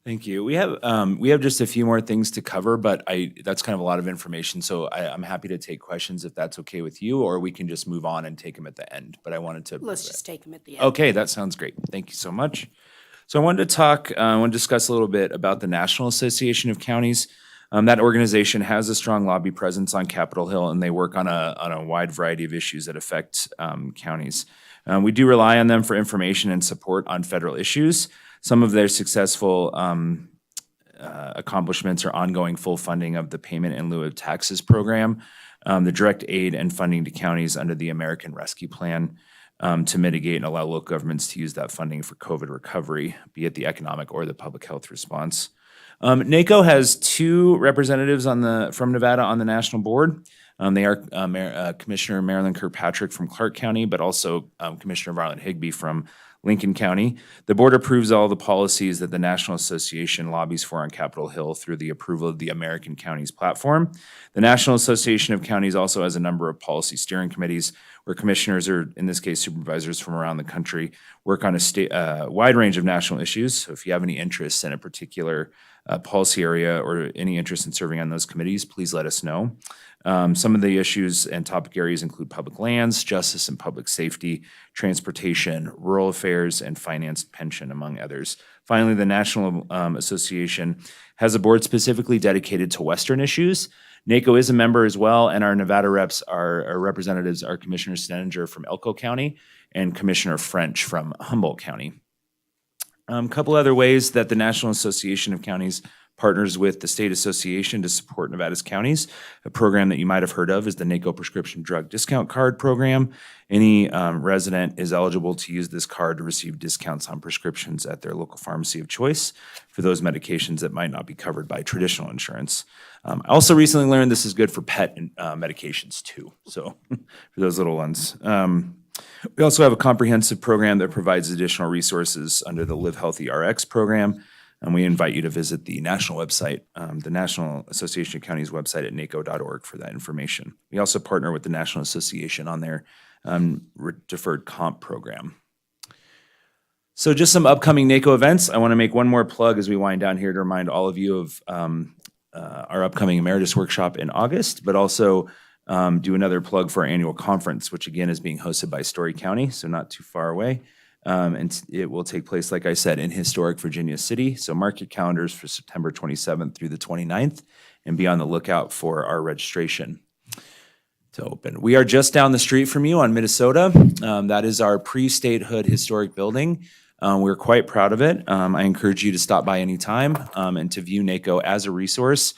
Thank you. We have just a few more things to cover, but that's kind of a lot of information. So I'm happy to take questions if that's okay with you, or we can just move on and take them at the end. But I wanted to. Let's just take them at the end. Okay, that sounds great. Thank you so much. So I wanted to discuss a little bit about the National Association of Counties. That organization has a strong lobby presence on Capitol Hill, and they work on a wide variety of issues that affect counties. We do rely on them for information and support on federal issues. Some of their successful accomplishments are ongoing full funding of the Payment in Lieu of Taxes program, the direct aid and funding to counties under the American Rescue Plan, to mitigate and allow local governments to use that funding for COVID recovery, be it the economic or the public health response. NACO has 2 representatives from Nevada on the national board. They are Commissioner Marilyn Kirkpatrick from Clark County, but also Commissioner Marlon Higbee from Lincoln County. The board approves all the policies that the National Association lobbies for on Capitol Hill through the approval of the American Counties platform. The National Association of Counties also has a number of policy steering committees where commissioners, or in this case supervisors from around the country, work on a wide range of national issues. So if you have any interest in a particular policy area or any interest in serving on those committees, please let us know. Some of the issues and topic areas include public lands, justice and public safety, transportation, rural affairs, and finance and pension, among others. Finally, the National Association has a board specifically dedicated to Western issues. NACO is a member as well, and our Nevada reps, our representatives are Commissioner Stenninger from Elko County and Commissioner French from Humboldt County. A couple other ways that the National Association of Counties partners with the State Association to support Nevada's counties. A program that you might have heard of is the NACO Prescription Drug Discount Card Program. Any resident is eligible to use this card to receive discounts on prescriptions at their local pharmacy of choice for those medications that might not be covered by traditional insurance. I also recently learned this is good for pet medications too, so for those little ones. We also have a comprehensive program that provides additional resources under the Live Healthy RX program. And we invite you to visit the national website, the National Association of Counties website at naco.org for that information. We also partner with the National Association on their deferred comp program. So just some upcoming NACO events. I want to make one more plug as we wind down here to remind all of you of our upcoming Emeritus Workshop in August, but also do another plug for our annual conference, which again is being hosted by Story County, so not too far away. And it will take place, like I said, in historic Virginia City. So mark your calendars for September 27th through the 29th and be on the lookout for our registration to open. We are just down the street from you on Minnesota. That is our pre-statehood historic building. We're quite proud of it. I encourage you to stop by anytime and to view NACO as a resource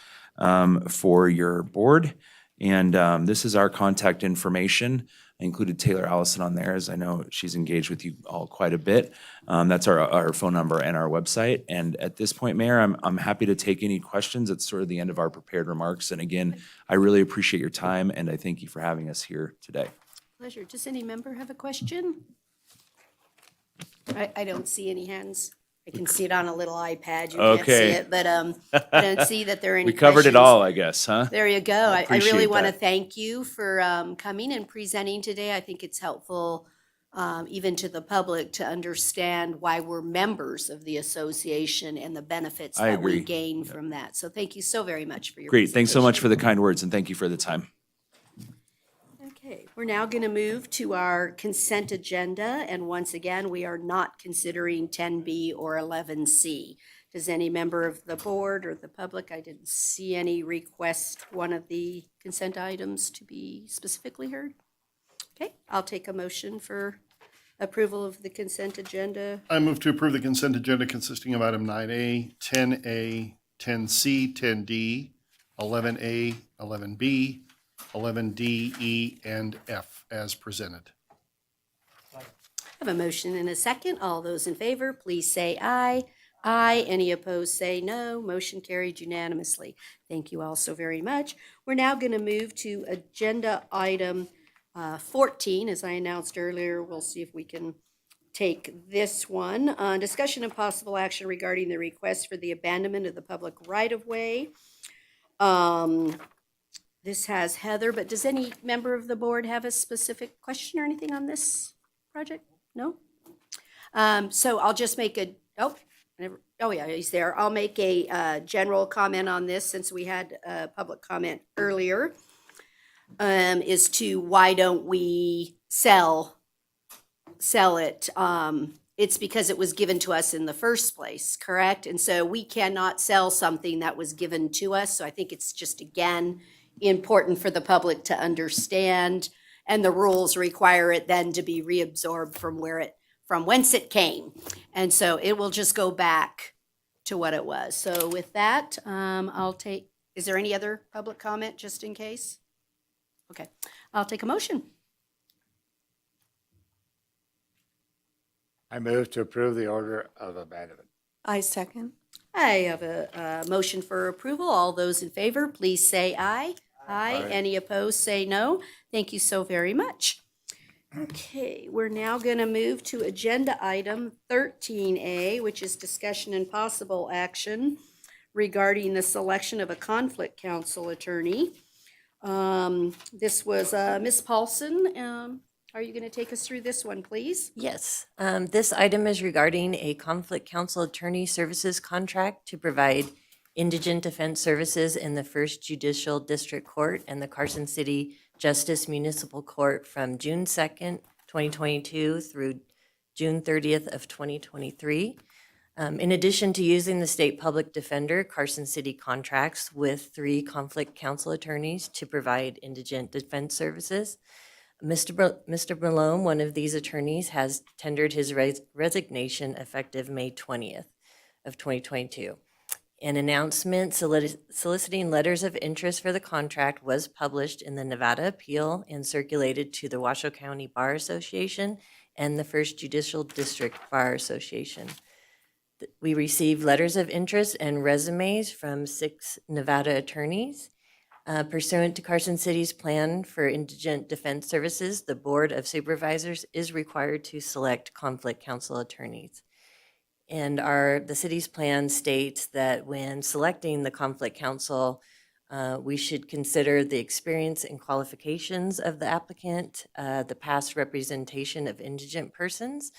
for your board. And this is our contact information. I included Taylor Allison on there, as I know she's engaged with you all quite a bit. That's our phone number and our website. And at this point, Mayor, I'm happy to take any questions. It's sort of the end of our prepared remarks. And again, I really appreciate your time, and I thank you for having us here today. Pleasure. Does any member have a question? I don't see any hands. I can see it on a little iPad. You can't see Okay. it, but I don't see that there are any We covered it questions. all, I guess, huh? There you go. I really appreciate want to that. thank you for coming and presenting today. I think it's helpful even to the public to understand why we're members of the association and the benefits I that we agree. gain from that. So thank you so very much for your Great. Thanks so much presentation. for the kind words, and thank you for the time. Okay, we're now going to move to our consent agenda, and once again, we are not considering 10B or 11C. Does any member of the board or the public, I didn't see any request one of the consent items to be specifically heard? Okay, I'll take a motion for approval of the consent agenda. I move to approve the consent agenda consisting of item 9A, 10A, 10C, 10D, 11A, 11B, 11D, E, and F as presented. I have a motion and a second. All those in favor, please say aye. Aye. Any opposed, say no. Motion carried unanimously. Thank you all so very much. We're now going to move to agenda item 14. As I announced earlier, we'll see if we can take this one. Discussion and possible action regarding the request for the abandonment of the public right-of-way. This has Heather, but does any member of the board have a specific question or anything on this project? No? So I'll just make a, yeah, he's there. I'll make a general comment on this since we had a public comment earlier, is to why don't we sell it? It's because it was given to us in the first place, correct? And so we cannot sell something that was given to us. So I think it's just, again, important for the public to understand, and the rules require it then to be reabsorbed from whence it came. And so it will just go back to what it was. So with that, is there any other public comment just in case? Okay, I'll take a motion. I move to approve the order of abandonment. I second. I have a motion for approval. All those in favor, please say aye. Aye. Aye. Any opposed, say no. Thank you so very much. Okay, we're now going to move to agenda item 13A, which is discussion and possible action regarding the selection of a conflict counsel attorney. This was Ms. Paulson. Are you going to take us through this one, please? Yes, this item is regarding a conflict counsel attorney services contract to provide indigent defense services in the First Judicial District Court and the Carson City Justice Municipal Court from June 2nd, 2022 through June 30th of 2023. In addition to using the state public defender, Carson City contracts with 3 conflict counsel attorneys to provide indigent defense services. Mr. Malone, one of these attorneys, has tendered his resignation effective May 20th of 2022. An announcement soliciting letters of interest for the contract was published in the Nevada Appeal and circulated to the Washoe County Bar Association and the First Judicial District Bar Association. We received letters of interest and resumes from 6 Nevada attorneys. Pursuant to Carson City's plan for indigent defense services, the Board of Supervisors is required to select conflict counsel attorneys. And the city's plan states that when selecting the conflict counsel, we should consider the experience and qualifications of the applicant, the past representation of indigent persons,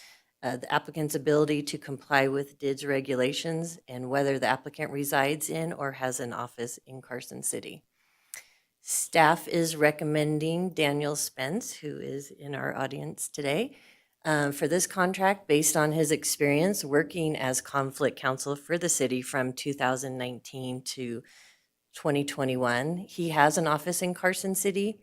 the applicant's ability to comply with DIDS regulations, and whether the applicant resides in or has an office in Carson City. Staff is recommending Daniel Spence, who is in our audience today, for this contract based on his experience working as conflict counsel for the city from 2019 to 2021. He has an office in Carson City,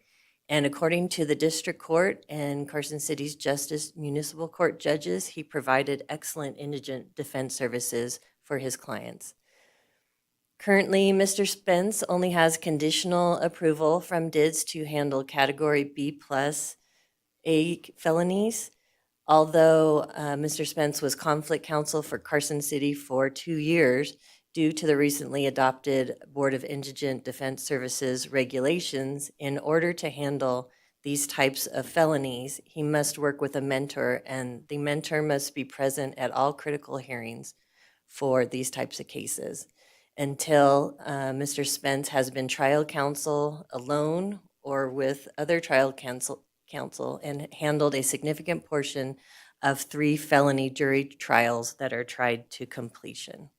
and according to the district court and Carson City's Justice Municipal Court judges, he provided excellent indigent defense services for his clients. Currently, Mr. Spence only has conditional approval from DIDS to handle Category B+A felonies. Although Mr. Spence was conflict counsel for Carson City for 2 years, due to the recently adopted Board of Indigent Defense Services regulations, in order to handle these types of felonies, he must work with a mentor, and the mentor must be present at all critical hearings for these types of cases. Until Mr. Spence has been trial counsel alone or with other trial counsel and handled a significant portion of 3 felony jury trials that are tried to completion.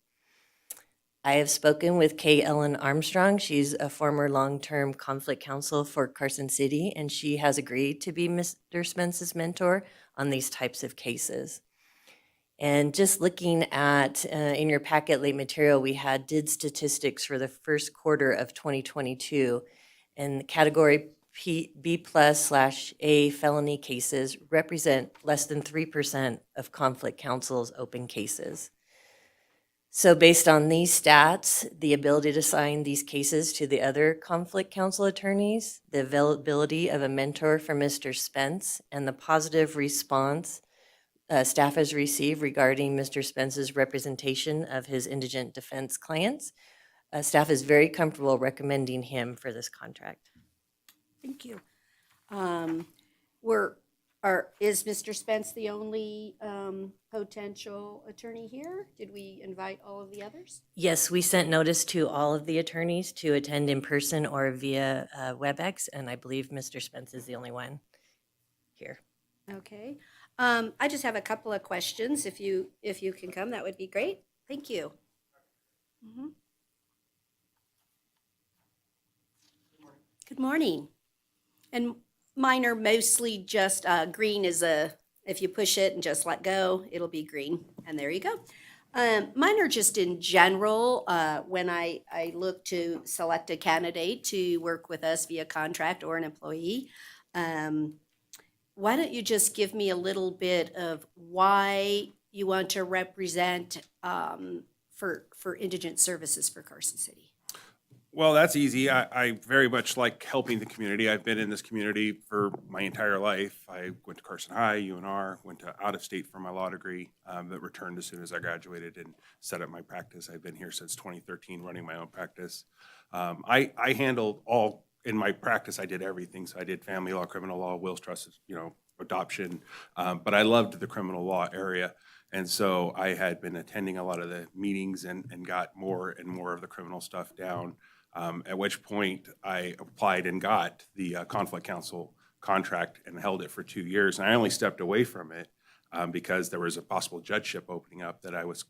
I have spoken with Kay Ellen Armstrong. She's a former long-term conflict counsel for Carson City, and she has agreed to be Mr. Spence's mentor on these types of cases. And just looking at, in your packet late material, we did statistics for the first quarter of 2022, and the category B+/A felony cases represent less than 3% of conflict counsel's open cases. So based on these stats, the ability to assign these cases to the other conflict counsel attorneys, the availability of a mentor for Mr. Spence, and the positive response staff has received regarding Mr. Spence's representation of his indigent defense clients, staff is very comfortable recommending him for this contract. Thank you. Is Mr. Spence the only potential attorney here? Did we invite all of the others? Yes, we sent notice to all of the attorneys to attend in person or via WebEx, and I believe Mr. Spence is the only one here. Okay. I just have a couple of questions. If you can come, that would be great. Thank you. Mhm. Good morning. And mine are mostly just green is if you push it and just let go, it'll be green. And there you go. Mine are just in general, when I look to select a candidate to work with us via contract or an employee. Why don't you just give me a little bit of why you want to represent for indigent services for Carson City? Well, that's easy. I very much like helping the community. I've been in this community for my entire life. I went to Carson High, UNR, went to out of state for my law degree, but returned as soon as I graduated and set up my practice. I've been here since 2013, running my own practice. I handled all, in my practice, I did everything. So I did family law, criminal law, wills, trusts, adoption, but I loved the criminal law area. And so I had been attending a lot of the meetings and got more and more of the criminal stuff down. At which point I applied and got the conflict counsel contract and held it for 2 years. And I only stepped away from it because there was a possible judgeship opening up that I was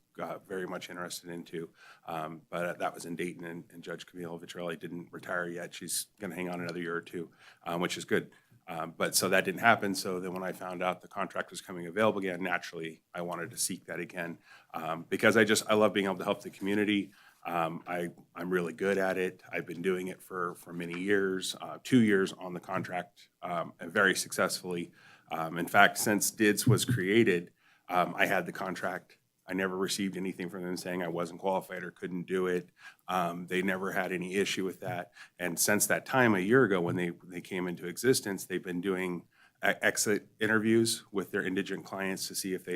very much interested into. But that was in Dayton, and Judge Camille Vitrelli didn't retire yet. She's going to hang on another year or two, which is good. But so that didn't happen. So then when I found out the contract was coming available again, naturally, I wanted to seek that again because I love being able to help the community. I'm really good at it. I've been doing it for many years, 2 years on the contract, and very successfully. In fact, since DIDS was created, I had the contract. I never received anything from them saying I wasn't qualified or couldn't do it. They never had any issue with that. And since that time, a year ago, when they came into existence, they've been doing exit interviews with their indigent clients to see if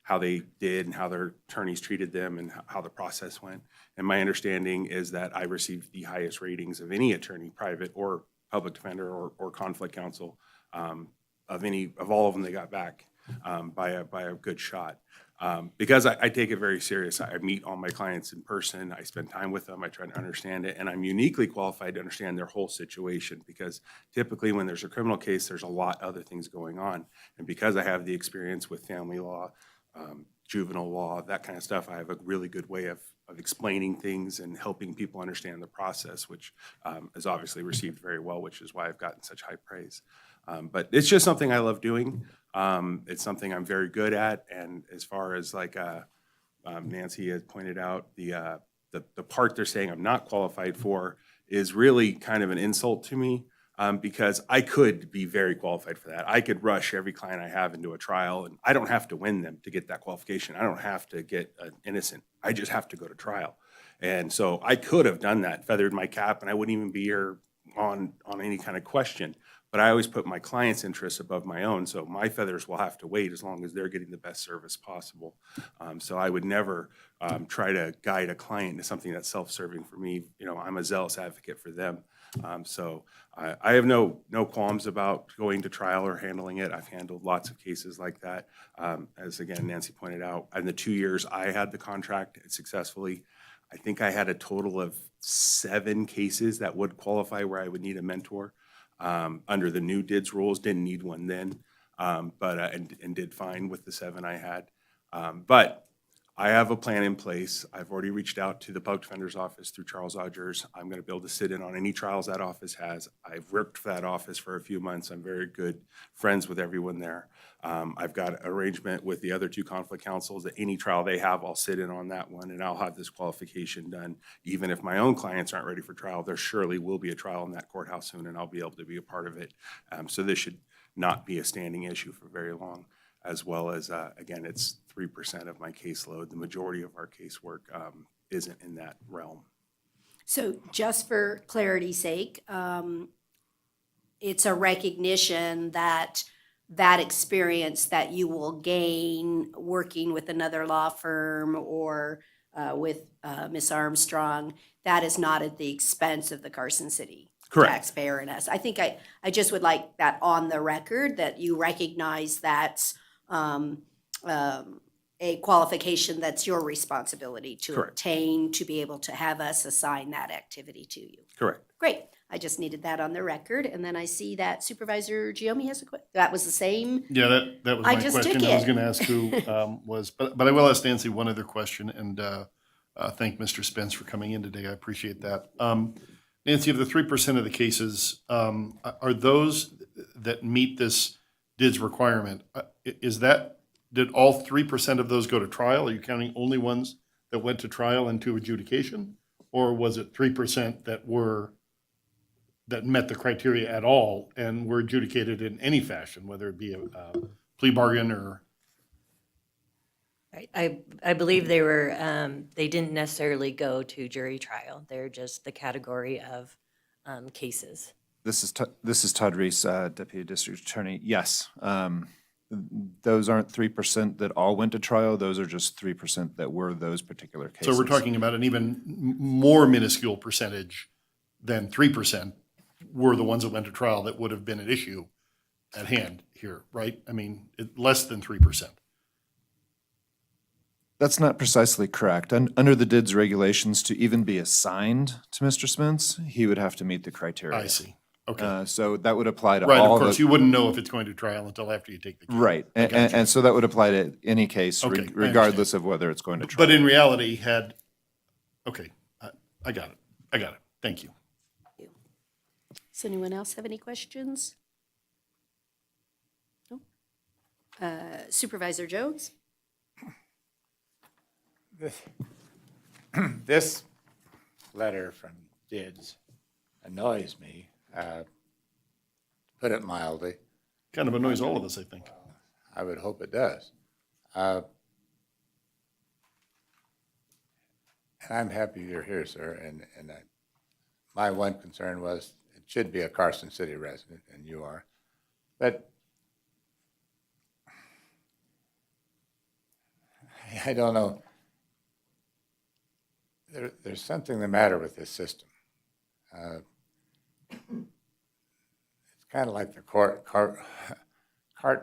how they did and how their attorneys treated them and how the process went. And my understanding is that I received the highest ratings of any attorney, private or public defender or conflict counsel, of all of them they got back by a good shot. Because I take it very serious. I meet all my clients in person. I spend time with them. I try to understand it. And I'm uniquely qualified to understand their whole situation because typically when there's a criminal case, there's a lot of other things going on. And because I have the experience with family law, juvenile law, that kind of stuff, I have a really good way of explaining things and helping people understand the process, which is obviously received very well, which is why I've gotten such high praise. But it's just something I love doing. It's something I'm very good at. And as far as like Nancy has pointed out, the part they're saying I'm not qualified for is really kind of an insult to me. Because I could be very qualified for that. I could rush every client I have into a trial, and I don't have to win them to get that qualification. I don't have to get innocent. I just have to go to trial. And so I could have done that, feathered my cap, and I wouldn't even be here on any kind of question. But I always put my client's interests above my own, so my feathers will have to wait as long as they're getting the best service possible. So I would never try to guide a client into something that's self-serving for me. I'm a zealous advocate for them. So I have no qualms about going to trial or handling it. I've handled lots of cases like that. As again, Nancy pointed out, in the 2 years I had the contract successfully, I think I had a total of 7 cases that would qualify where I would need a mentor. Under the new DIDS rules, didn't need one then, and did fine with the 7 I had. But I have a plan in place. I've already reached out to the public defender's office through Charles Odgers. I'm going to be able to sit in on any trials that office has. I've worked for that office for a few months. I'm very good friends with everyone there. I've got an arrangement with the other 2 conflict counsels that any trial they have, I'll sit in on that one, and I'll have this qualification done. Even if my own clients aren't ready for trial, there surely will be a trial in that courthouse soon, and I'll be able to be a part of it. So this should not be a standing issue for very long. As well as, again, it's 3% of my caseload. The majority of our casework isn't in that realm. So just for clarity's sake, it's a recognition that experience that you will gain working with another law firm or with Ms. Armstrong, that is not at the expense of the Carson City taxpayer and us. I think I just would like that on the record, that you recognize that's a qualification that's your responsibility to obtain, to be able to have us assign that activity to you. Correct. Great. I just needed that on the record. And then I see that Supervisor Giomi has a question. That was the same. Yeah, that was I my just question. took I was it. going to ask who was, but I will ask Nancy one other question and thank Mr. Spence for coming in today. I appreciate that. Nancy, of the 3% of the cases, are those that meet this DIDS requirement, did all 3% of those go to trial? Are you counting only ones that went to trial and to adjudication? Or was it 3% that met the criteria at all and were adjudicated in any fashion, whether it be a plea bargain or? I believe they were, they didn't necessarily go to jury trial. They're just the category of cases. This is Todd Reese, Deputy District Attorney. Yes, those aren't 3% that all went to trial. Those are just 3% that were those particular cases. So we're talking about an even more minuscule percentage than 3% were the ones that went to trial that would have been at issue at hand here, right? I mean, less than 3%. That's not precisely correct. Under the DIDS regulations, to even be assigned to Mr. Spence, he would have to meet the criteria. I see. Okay. So that would apply to Right, all of course, the. you wouldn't know if it's going to trial until after you take the case. Right, I got you. and so that would apply to any case, Okay, I regardless of whether it's going to trial. But in reality, okay, I got it. I got it. Thank you. Does anyone else have any questions? No? Supervisor Jones? This letter from DIDS annoys me, to put it mildly. Kind of annoys all of us, I think. I would hope it does. And I'm happy you're here, sir, and my one concern was it should be a Carson City resident, and you are. But I don't know. There's something the matter with this system. It's kind of like the cart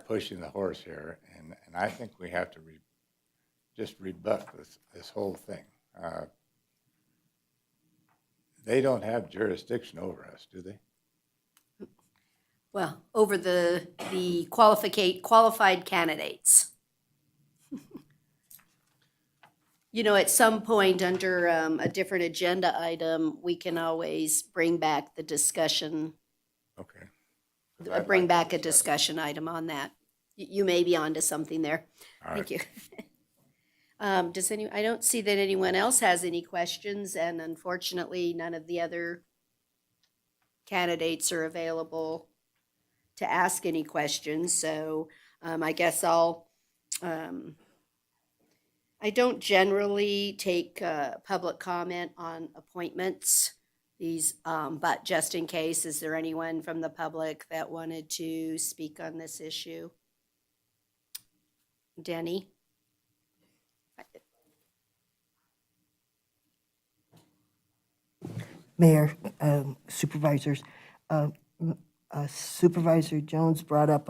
pushing the horse here, and I think we have to just rebut this whole thing. They don't have jurisdiction over us, do they? Well, over the qualified candidates. You know, at some point under a different agenda item, we can always bring back the discussion. Okay. Bring back a discussion item on that. You may be onto something there. All Thank right. you. I don't see that anyone else has any questions, and unfortunately, none of the other candidates are available to ask any questions. So I guess I don't generally take public comment on appointments. But just in case, is there anyone from the public that wanted to speak on this issue? Denny? Mayor, supervisors, Supervisor Jones brought up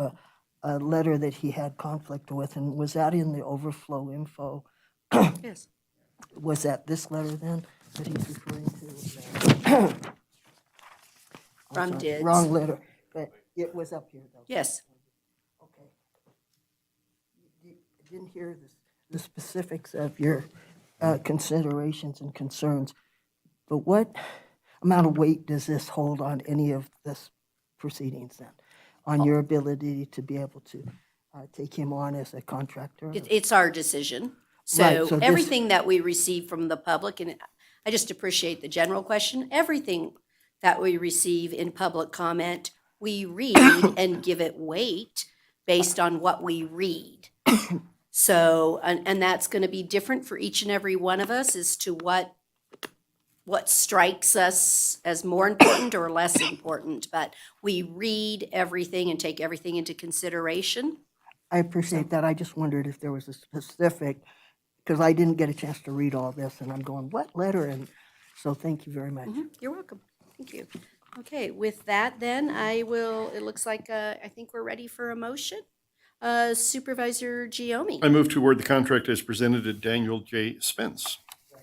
a letter that he had conflict with, and was that in the overflow info? Yes. Was that this letter then that he's referring to? From sorry, DIDS. Wrong letter, but it was up here though. Yes. Okay. I didn't hear the specifics of your considerations and concerns, but what amount of weight does this hold on any of this proceedings then? On your ability to be able to take him on as a contractor? It's our decision. Right, So so this- everything that we receive from the public, and I just appreciate the general question, everything that we receive in public comment, we read and give it weight based on what we read. So, and that's going to be different for each and every one of us as to what strikes us as more important or less important. But we read everything and take everything into consideration. I appreciate that. I just wondered if there was a specific, because I didn't get a chance to read all this, and I'm going, what letter? And so thank you very much. You're welcome. Thank you. Okay, with that then, it looks like, I think we're ready for a motion. Supervisor Giomi. I move toward the contract as presented to Daniel J. Spence. I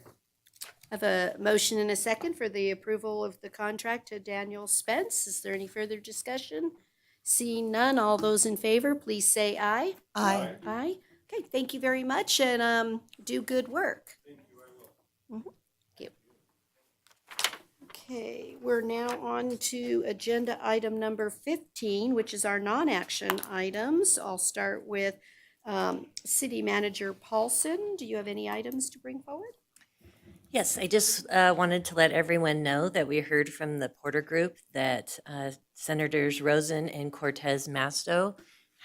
have a motion and a second for the approval of the contract to Daniel Spence. Is there any further discussion? Seeing none, all those in favor, please say aye. Aye. Aye. Okay, thank you very much, and do good work. Thank you, I will. Thank you. Okay, we're now on to agenda item number 15, which is our non-action items. I'll start with City Manager Paulson. Do you have any items to bring forward? Yes, I just wanted to let everyone know that we heard from the Porter Group that Senators Rosen and Cortez Masto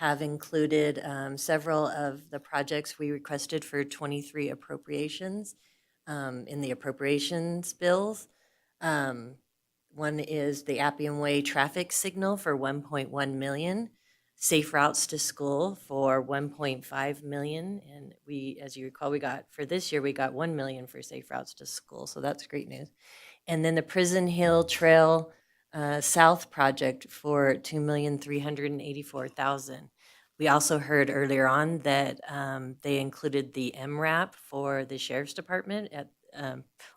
have included several of the projects we requested for 23 appropriations in the appropriations bills. One is the Appian Way traffic signal for 1.1 million, safe routes to school for 1.5 million, and we, as you recall, we got for this year we got 1 million for safe routes to school, so that's great news. And then the Prison Hill Trail South project for $2,384,000. We also heard earlier on that they included the MRAP for the Sheriff's Department at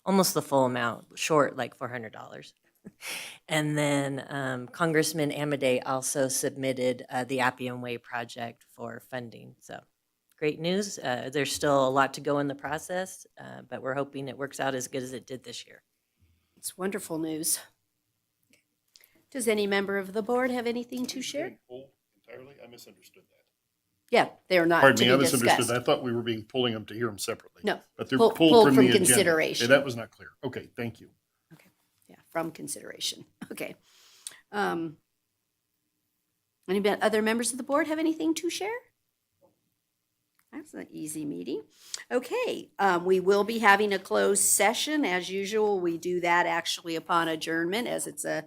almost the full amount, short like $400. And then Congressman Amadei also submitted the Appian Way project for funding. So great news. There's still a lot to go in the process, but we're hoping it works out as good as it did this year. It's wonderful news. Does any member of the board have anything to share? Being pulled entirely? I misunderstood that. Yeah, they're not Pardon to me, be I misunderstood. discussed. I thought we were pulling them to hear them separately. No, But they're pulled pulled from the agenda. consideration. Okay, that was not clear. Okay, thank you. Yeah, from consideration. Okay. Any other members of the board have anything to share? That's an easy meeting. Okay, we will be having a closed session. As usual, we do that actually upon adjournment as it's a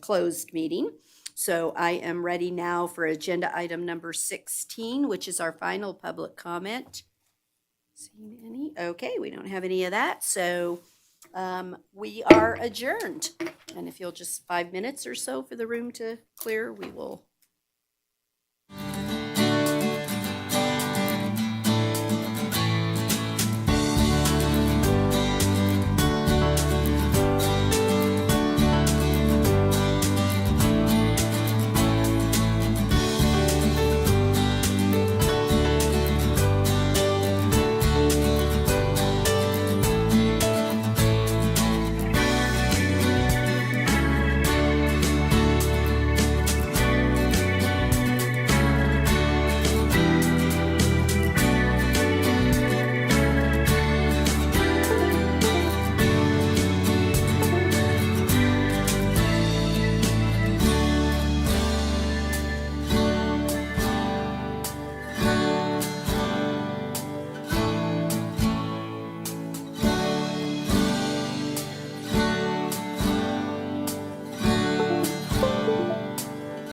closed meeting. So I am ready now for agenda item number 16, which is our final public comment. Seen any? Okay, we don't have any of that. So we are adjourned. And if you'll just 5 minutes or so for the room to clear, we will